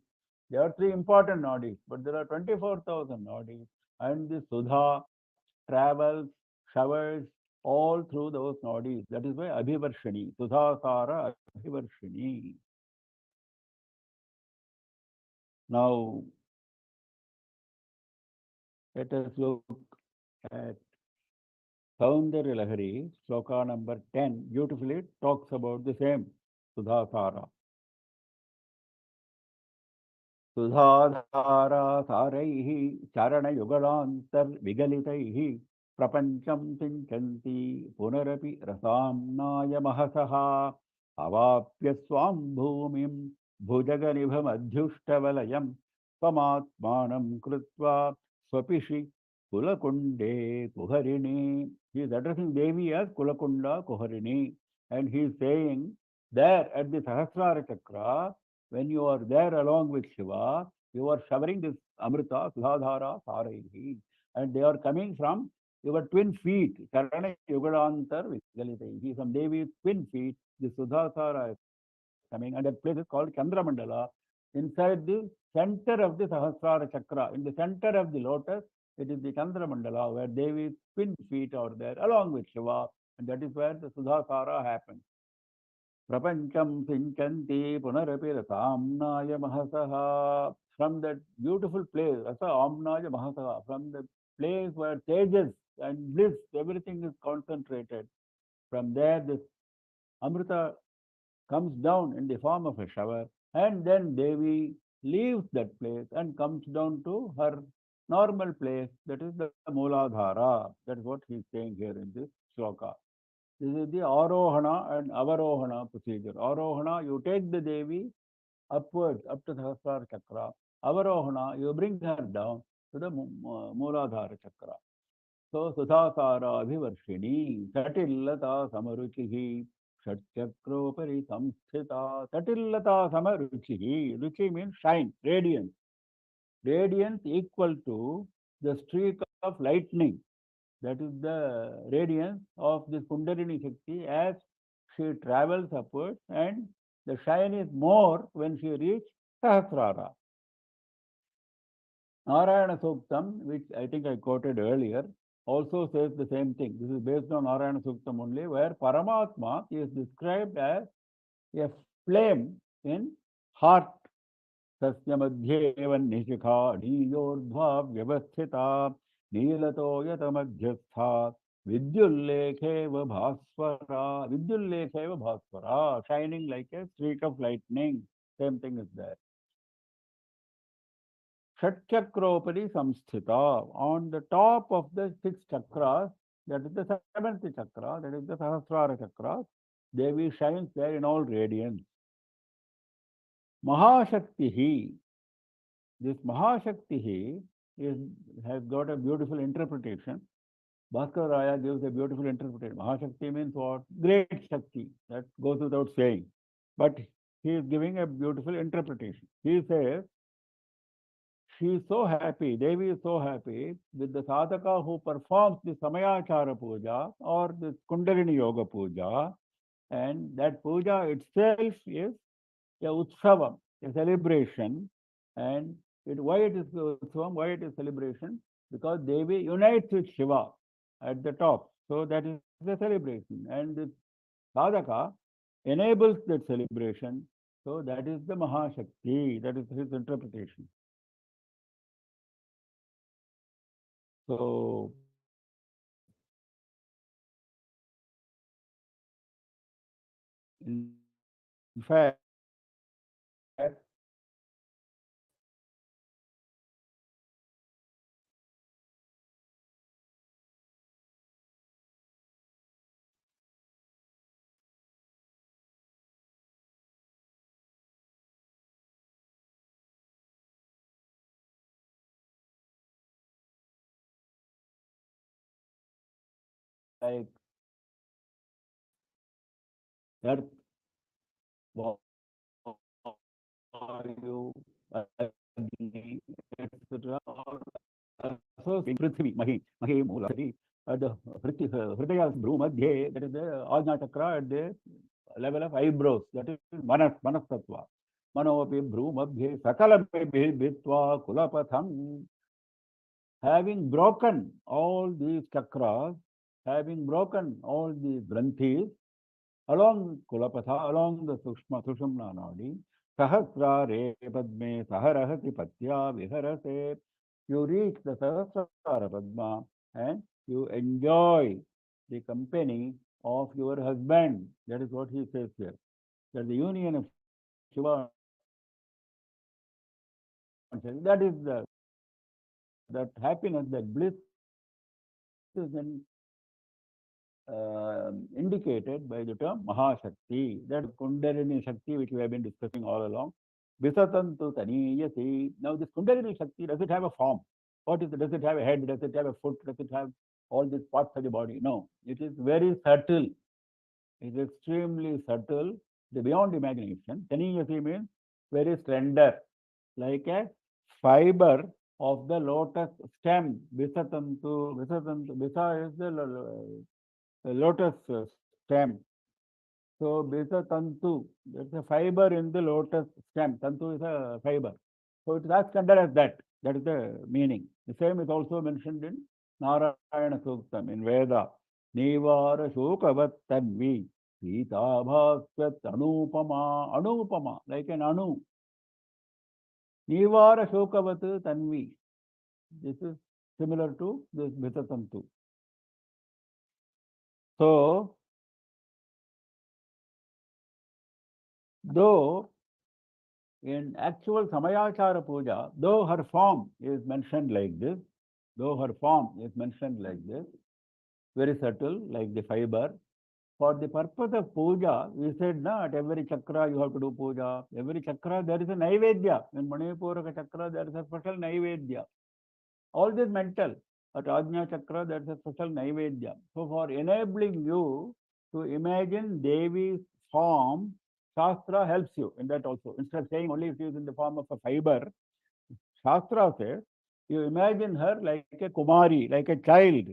There are three important nadis, but there are 24,000 nadis, and the Sudha travels, showers all through those nadis. That is why Abhivarshini, Sudha Sara Abhivarshini. Now, let us look at Saundarya Lahari, sloka number 10, beautifully talks about the same Sudha Sara. सुधाधारा सारैः चरणयुगलान्तर्विगलितैः प्रपञ्चं सिञ्चन्ति पुनरपि रसाम्नायमहसः अवाप्य स्वां भूमिं भुजगनिभमध्युष्टवलयं स्वमात्मानं कृत्वा स्वपिषि कुलकुण्डे कुहरिणी. He is addressing Devi as Kulakunda Kuharini, and he is saying there at the Sahasrara Chakra, when you are there along with Shiva, you are showering this Amrita, Sudhadhara, Saraihi, and they are coming from your twin feet, Charana Yugadantar Vigalitaihi, from Devi's twin feet, the Sudhasara is coming, and that place is called Chandramandala, inside the center of the Sahasrara Chakra. In the center of the lotus, it is the Chandramandala, where Devi's twin feet are there, along with Shiva, and that is where the Sudhasara happens. Prapancham Sinchanti Punarapi Rasamnaya Mahasaha. From that beautiful place, Rasa Amnaya Mahasaha, from the place where tejas and bliss, everything is concentrated. From there, this Amrita comes down in the form of a shower, and then Devi leaves that place and comes down to her normal place, that is the Mooladhara. That is what he is saying here in this sloka. This is the Arohana and Avarohana procedure. Arohana, you take the Devi upwards, up to Sahasrara Chakra. Avarohana, you bring her down to the Mooladhara Chakra. So, Sudhasara Abhivarshini, Satillata Samaruchihi, Shatchakropari Samsthita, Satillata Samaruchihi. Ruchi means shine, radiance. Radiance equal to the streak of lightning. That is the radiance of this Kundalini Shakti as she travels upwards, and the shine is more when she reaches Sahasrara. Narayana Suktam, which I think I quoted earlier, also says the same thing. This is based on Narayana Suktam only, where Paramatma is described as a flame in heart. तस्य मध्ये एव निशिखा नीयोर्ध्वा व्यवस्थिता नीलतो यतमध्यस्था विद्युल्लेखेव भास्वरा. Vidyullekheva bhaswara, shining like a streak of lightning. Same thing is there. Shatchakropari samsthita, on the top of the six chakras, that is the seventh chakra, that is the Sahasrara chakra, Devi shines there in all radiance. Mahashaktihi, this Mahashakti has got a beautiful interpretation. Bhaskar Raya gives a beautiful interpretation. Mahashakti means what? Great Shakti. That goes without saying. But he is giving a beautiful interpretation. He says, she is so happy, Devi is so happy with the sadhaka who performs the Samayachara Puja or the Kundalini Yoga Puja, and that puja itself is a utsavam, a celebration. And why it is utsavam, why it is celebration? Because Devi unites with Shiva at the top. So that is the celebration. And the sadhaka enables that celebration So that is the Mahashakti. That is his interpretation. So, in fact, like earth, vayu, agni, etc. Or associating Prithvi, Mahi, Mula, at the Hridaya Bhru Madhye, that is the Ajna Chakra at the level of eyebrows, that is Manas Tattva. Manopi Bhru Madhye, Sakala Bhitva Kulapatham, having broken all these chakras, having broken all these granthis, along Kulapatha, along the Sushumna Nadi, Sahasrare Padme Saharahati Patya Viharase, you reach the Sahasrara Padma and you enjoy the company of your husband. That is what he says here. That the union of Shiva and Shakti, that is that happiness, that bliss is indicated by the term Mahashakti. That Kundalini Shakti which we have been discussing all along. Visatantu Taniyasi. Now this Kundalini Shakti, does it have a form? What is it? Does it have a head? Does it have a foot? Does it have all these parts of the body? No. It is very subtle. It is extremely subtle, beyond imagination. Taniyasi means very slender, like a fiber of the lotus stem. Visa is the lotus stem. So, Bisa Tantu, there's a fiber in the lotus stem. Tantu is a fiber. So, it is as standard as that. That is the meaning. The same is also mentioned in Narayana Suktam, in Veda. Nivara Shokavat Tanvi, Sita Bhasvat Anupama, Anupama, like an Anu. Nivara Shokavat Tanvi. This is similar to this Bisa Tantu. So, though in actual Samayachara Puja, though her form is mentioned like this, very subtle, like the fiber, for the purpose of puja, we said, na, at every chakra you have to do puja. Every chakra there is a naivedya. In Manipuraka chakra there is a special naivedya. All this mental. At Ajna chakra there is a special naivedya. So for enabling you to imagine Devi's form, Shastra helps you in that also. Instead of saying only it is in the form of a fiber, Shastra says, you imagine her like a Kumari, like a child,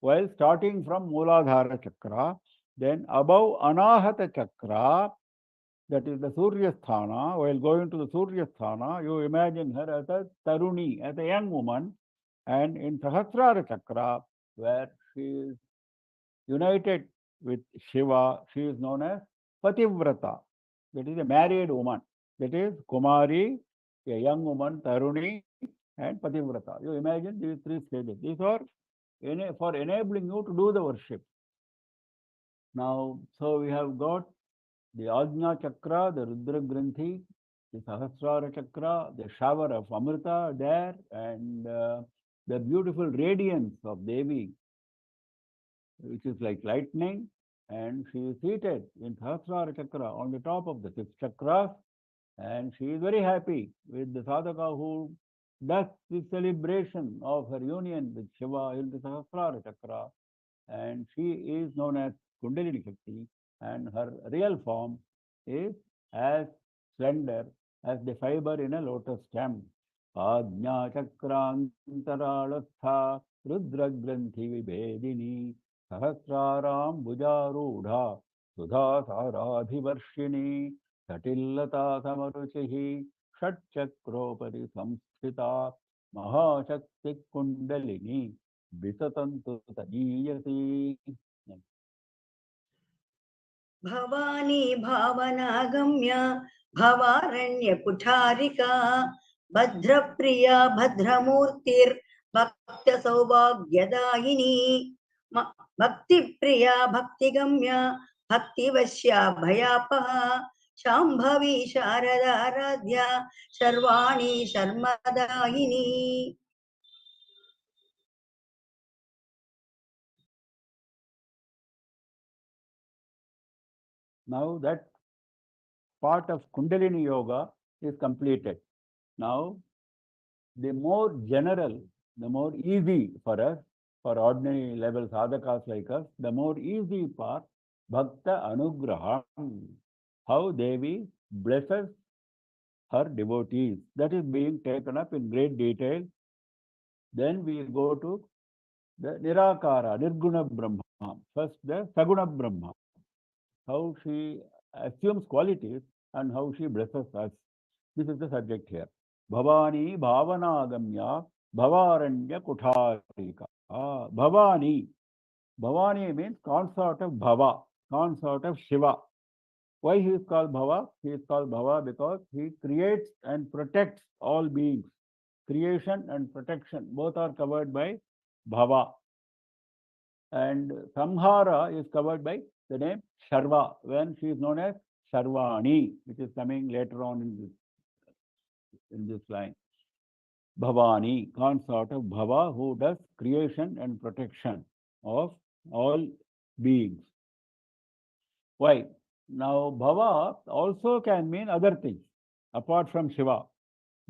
while starting from Mooladhara Chakra, then above Anahata Chakra, that is the Surya Sthana, while going to the Surya Sthana, you imagine her as a Taruni, as a young woman, and in Sahasrara Chakra, where she is united with Shiva, she is known as Pativrata, that is a married woman. That is Kumari, a young woman, Taruni, and Pativrata. You imagine these three stages. These are for enabling you to do the worship. Now, so we have got the Ajna Chakra, the Rudra Granthi, the Sahasrara Chakra, the shower of Amrita there, and the beautiful radiance of Devi, which is like lightning, and she is seated in Sahasrara Chakra on the top of the six chakras, and she is very happy with the sadhaka who does the celebration of her union with Shiva in the Sahasrara Chakra, and she is known as Kundalini Shakti, and her real form is as slender as the fiber in a lotus stem. Ajna Chakrantaralastha Rudra Granthi Vibedini Sahasraram Bujarudha Sudha Saradhivarshini Satillata Samaruchihi Shat Chakropari Samsthita Mahashakti Kundalini Visatantu Taniyati. Bhavani भावनागम्या भवारण्यकुठारिका भद्रप्रिया भद्रमूर्तिर्भक्तसौभाग्यदायिनी Bhaktipriya भक्तिगम्या भक्तिवश्या भयापहा Shambhavi शारदाराध्या सर्वाणि शर्मदायिनी. Now that part of Kundalini Yoga is completed. Now, the more general, the more easy for us, for ordinary level sadhakas like us, the more easy part, Bhakta Anugraham, how Devi blesses her devotees. That is being taken up in great detail. Then we go to the Nirakara, Nirguna Brahma. First, the Saguna Brahma, how she assumes qualities and how she blesses us. This is the subject here. Bhavani Bhavanagamya Bhavaranya Kutarika. Bhavani. Bhavani means consort of Bhava, consort of Shiva. Why he is called Bhava? He is called Bhava because he creates and protects all beings. Creation and protection both are covered by Bhava. And Samhara is covered by the name Sharva, when she is known as Sharvani, which is coming later on in this line. Bhavani, consort of Bhava, who does creation and protection of all beings. Why? Now, Bhava also can mean other things apart from Shiva.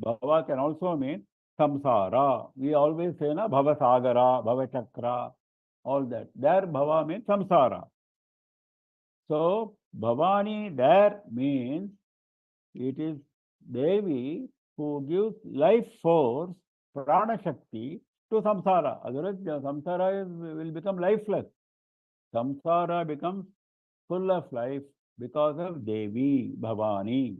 Bhava can also mean samsara. We always say na Bhava Sagara, Bhava Chakra, all that. There Bhava means samsara. So Bhavani there means it is Devi who gives life force, prana shakti to samsara. Otherwise, the samsara will become lifeless. Samsara becomes full of life because of Devi, Bhavani.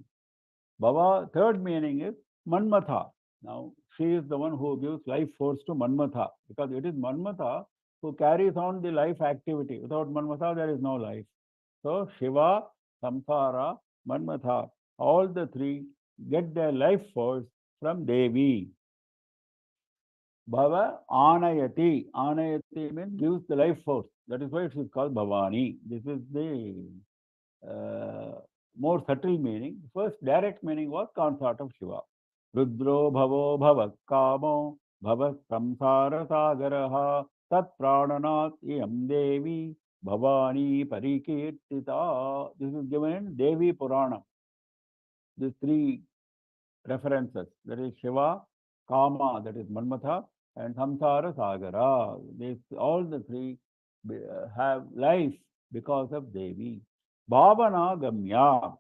Bhava, third meaning is Manmatha. Now, she is the one who gives life force to Manmatha because it is Manmatha who carries on the life activity. Without Manmatha, there is no life. So, Shiva, Samsara, Manmatha, all the three get their life force from Devi. Bhava Anayati. Anayati means gives the life force. That is why it is called Bhavani. This is the more subtle meaning. First direct meaning was consort of Shiva. Rudro bhavo bhava kamo bhava samsara sagaraha tat prananat iyam devi bhavani parikirtita. This is given in Devi Purana. These three references, that is Shiva, Kama, that is Manmatha, and Samsara Sagara. These, all the three have life because of Devi. Bhavana Gamya.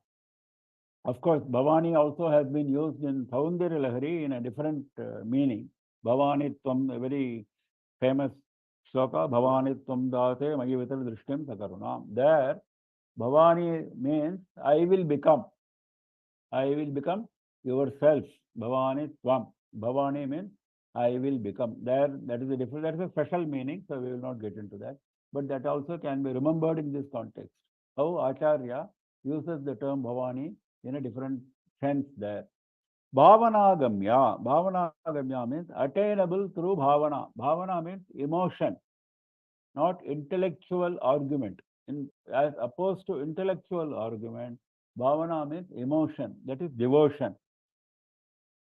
Of course, Bhavani also has been used in Saundara Lahari in a different meaning. Bhavani Tvam, a very famous shloka, Bhavani Tvam Date Mayivitar Drishtim Sakarunam. There, Bhavani means I will become. I will become yourself. Bhavani Tvam. Bhavani means I will become. There, that is a different, that is a special meaning, so we will not get into that. But that also can be remembered in this context. How Acharya uses the term Bhavani in a different sense there. Bhavanagamya. Bhavanagamya means attainable through bhavana. Bhavana means emotion, not intellectual argument. As opposed to intellectual argument, bhavana means emotion, that is devotion.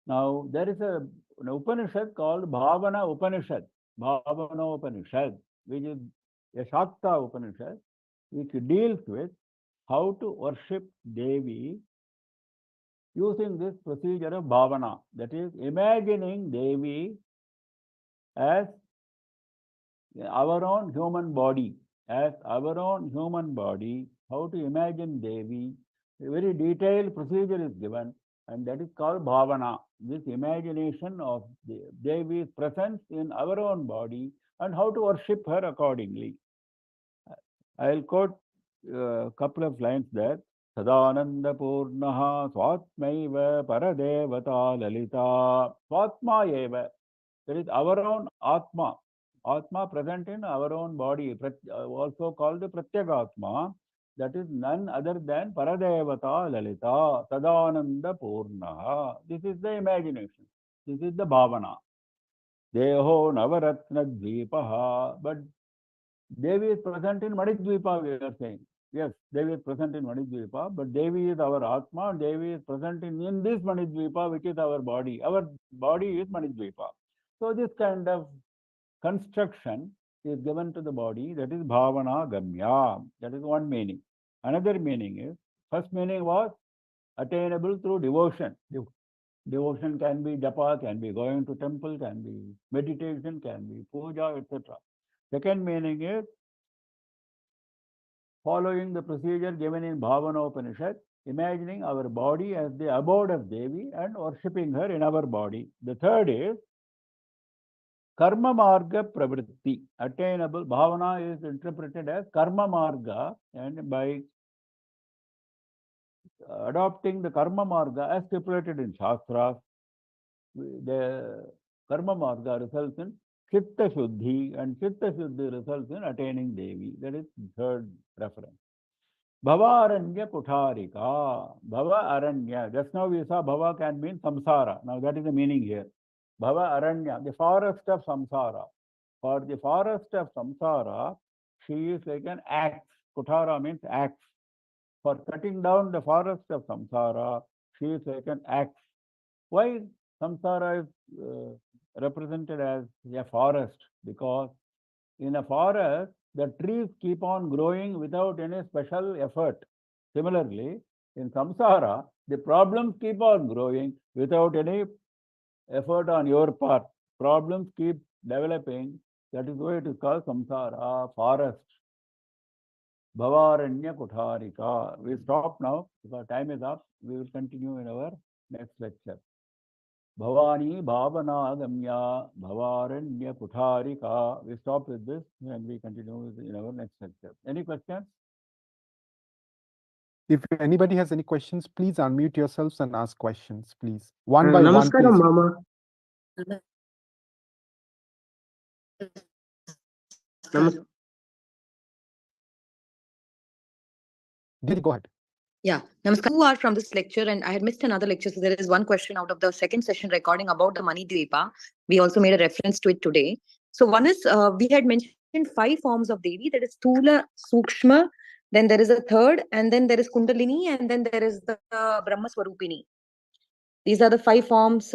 Now, there is an Upanishad called Bhavana Upanishad, Bhavana Upanishad, which is a Shakta Upanishad, which deals with how to worship Devi using this procedure of bhavana, that is, imagining Devi as our own human body, how to imagine Devi. A very detailed procedure is given, and that is called bhavana. This imagination of Devi's presence in our own body and how to worship her accordingly. I'll quote a couple of lines there. Sadananda Purnaha Swatmaiva Paradevata Lalita Swatma Eva. That is our own Atma. Atma present in our own body, also called the Pratyagatma. That is none other than Paradevata Lalita Sadananda Purnaha. This is the imagination. This is the bhavana. Deho Navaratna Dvipaha. But Devi is present in Manidvipa, we are saying. Yes, Devi is present in Manidvipa, but Devi is our Atma, and Devi is present in this Manidvipa, which is our body. Our body is Manidvipa. So this kind of construction is given to the body, that is Bhavana Gamya. That is one meaning. Another meaning is, first meaning was attainable through devotion. Devotion can be japa, can be going to temple, can be meditation, can be puja, etc. Second meaning is following the procedure given in Bhavana Upanishad, imagining our body as the abode of Devi and worshipping her in our body. The third is Karma Marga Pravritti, attainable. Bhavana is interpreted as Karma Marga, and by adopting the Karma Marga as stipulated in Shastras, the Karma Marga results in Chitta Shuddhi, and Chitta Shuddhi results in attaining Devi. That is the third reference. Bhavaranya Kutharika. Bhava Aranya. Just now we saw Bhava can mean samsara. Now that is the meaning here. Bhava Aranya, the forest of samsara. For the forest of samsara, she is like an axe. Kuthara means axe. For cutting down the forest of samsara, she is like an axe. Why samsara is represented as a forest? Because in a forest, the trees keep on growing without any special effort. Similarly, in samsara, the problems keep on growing without any effort on your part. Problems keep developing. That is why it is called samsara, forest. Bhavaranya Kutharika. We stop now because time is up. We will continue in our next lecture. Bhavani Bhavana Gamya Bhavaranya Kutharika. We stop with this and we continue in our next lecture. Any questions? If anybody has any questions, please unmute yourselves and ask questions, please. One by one, Namaskaram, please. Mama. Namaskar. Go ahead. Yeah, Namaskar. Who are from this lecture, and I had missed another lecture, so there is one question out of the second session recording about the Mani Dvipa. We also made a reference to it today. So one is, we had mentioned 5 forms of Devi, that is Stula, Sukshma, then there is a third, and then there is Kundalini, and then there is the Brahma Swarupini. These are the 5 forms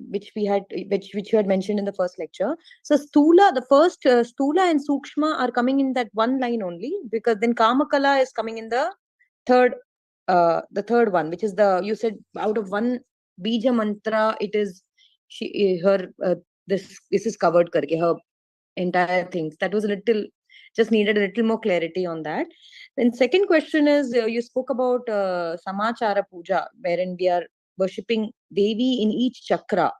which you had mentioned in the first lecture. So Stula, the first Stula and Sukshma are coming in that one line only, because then Kamakala is coming in the third one, which is you said out of one bija mantra, it is this is covered karke, her entire things. That was just needed a little more clarity on that. Then second question is, you spoke about Samachara Puja, wherein we are worshipping Devi in each chakra.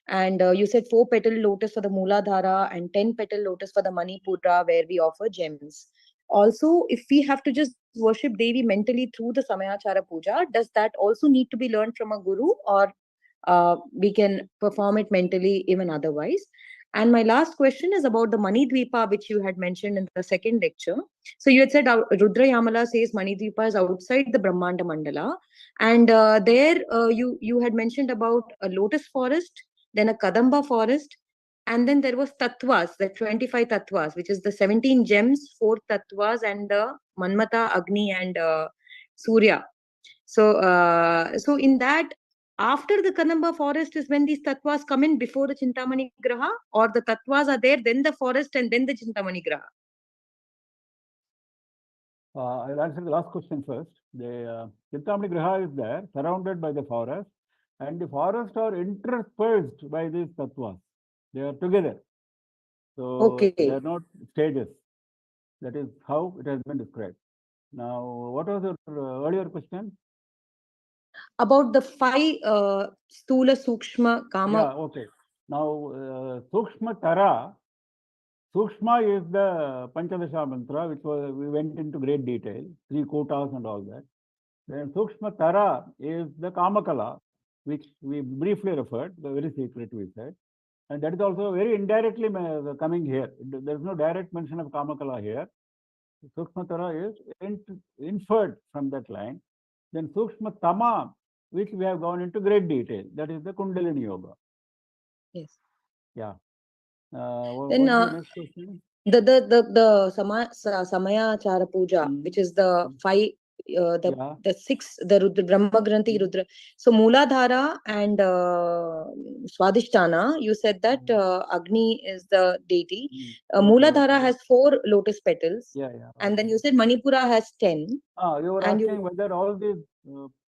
And you said 4-petal lotus for the Mooladhara and 10-petal lotus for the Manipura, where we offer gems. Also, if we have to just worship Devi mentally through the Samayachara Puja, does that also need to be learned from a guru, or we can perform it mentally even otherwise? And my last question is about the Mani Dvipa, which you had mentioned in the second lecture. So you had said Rudra Yamala says Mani Dvipa is outside the Brahmanda Mandala. And there you had mentioned about a lotus forest, then a Kadamba forest, and then there was tattvas, the 25 tattvas, which is the 17 gems, 4 tattvas, and the Manmata, Agni, and Surya. So in that, after the Kadamba forest is when these tattvas come in, before the Chintamani Graha, or the tattvas are there, then the forest, and then the Chintamani Graha? I'll answer the last question first. The Chintamani Graha is there, surrounded by the forest, and the forests are interspersed by these tattvas. They are together. So they are not stages. That is how it has been described. Now, what was your earlier question? About the 5 Stula, Sukshma, Kama. Yeah, okay. Now, Sukshma Tara. Sukshma is the Panchadasha mantra, which we went into great detail, 3 kotas and all that. Then Sukshma Tara is the Kamakala, which we briefly referred, the very secret we said. And that is also very indirectly coming here. There is no direct mention of Kamakala here. Sukshmatara is inferred from that line. Then Sukshmatama, which we have gone into great detail. That is the Kundalini Yoga. Yes. Yeah. Then, What is the next question? The Samaya Chara Puja, which is the five, Yeah. the six, the Rudra, Brahma Granthi Rudra. So Mooladhara and Swadhisthana, you said that Agni is the deity. Mooladhara has 4 lotus petals. Yeah, yeah. And then you said Manipura has 10. You were And asking whether all these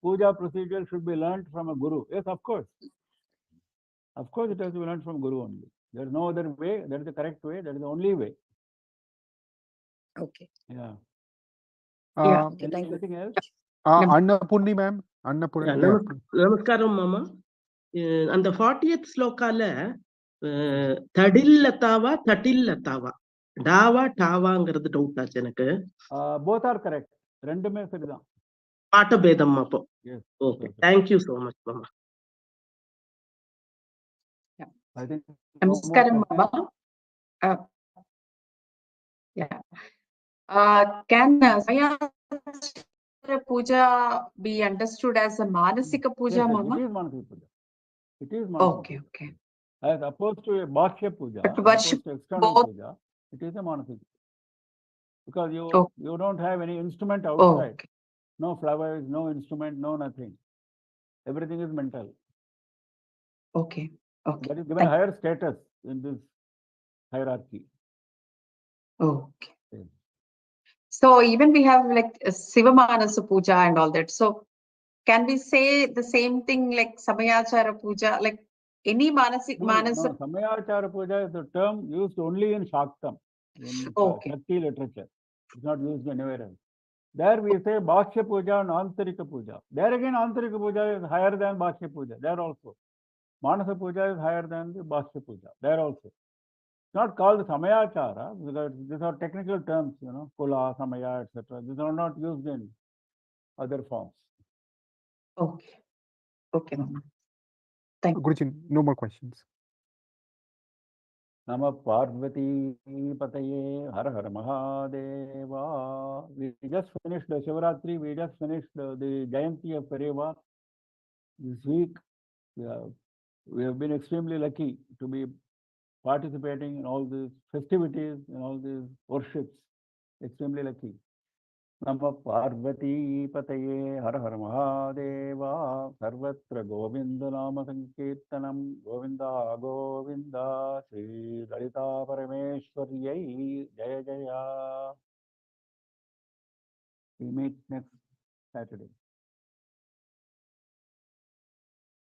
puja procedures should be learned from a guru. Yes, of course. Of course, it has to be learned from guru only. There is no other way. That is the correct way. That is the only way. Okay. Yeah. Okay, thank you. Anything else? Annapurni ma'am. Annapurni. Yeah, please. Namaskaram, Mama. And the 40th slokala, Tadillatava, Tatillatava. Dava, Tava, doubt. Both are correct. Rendume seridan. Pata Bedam Mapo. Yes. Okay. Thank you so much, Mama. I think. Namaskaram, Mama. Yeah. Can Samaya Puja be understood as a Manasika Puja, Yes, Mama? it is Manasika Puja. It is Manasika. Okay, okay. As opposed to a Bhakya Puja, But as worship opposed to external both. puja, it is a Manasika. Because Okay. you don't have any instrument outside. Okay. No flowers, no instrument, no nothing. Everything is mental. Okay. Okay. That is given a higher status in this hierarchy. Okay. Yes. So even we have like Siva Manasa Puja and all that. So can we say the same thing like Samayachara Puja, like any Manasik Manasa? No, Samayachara Puja is the term used only in Shaktam, in Okay. Shakti literature. It's not used anywhere else. There we say Bhakya Puja and Antarika Puja. There again, Antarika Puja is higher than Bhakya Puja. There also. Manasa Puja is higher than the Bhakya Puja. There also. It's not called Samayachara because these are technical terms, Kula, Samaya, etc. These are not used in other forms. Okay. Okay, Mama. Thank you. Guruji, no more questions. Nama Parvati Pataye Har Har Mahadeva. We just finished the Shivaratri, we just finished the Jayanti of Pereva this week. We have been extremely lucky to be participating in all these festivities and all these worships. Extremely lucky. Nama Parvati Pataye Har Har Mahadeva Sarvatra Govinda Nama Sankirtanam Govinda Govinda Sri Lalita Parameshwariyai Jaya Jaya. We meet next Saturday.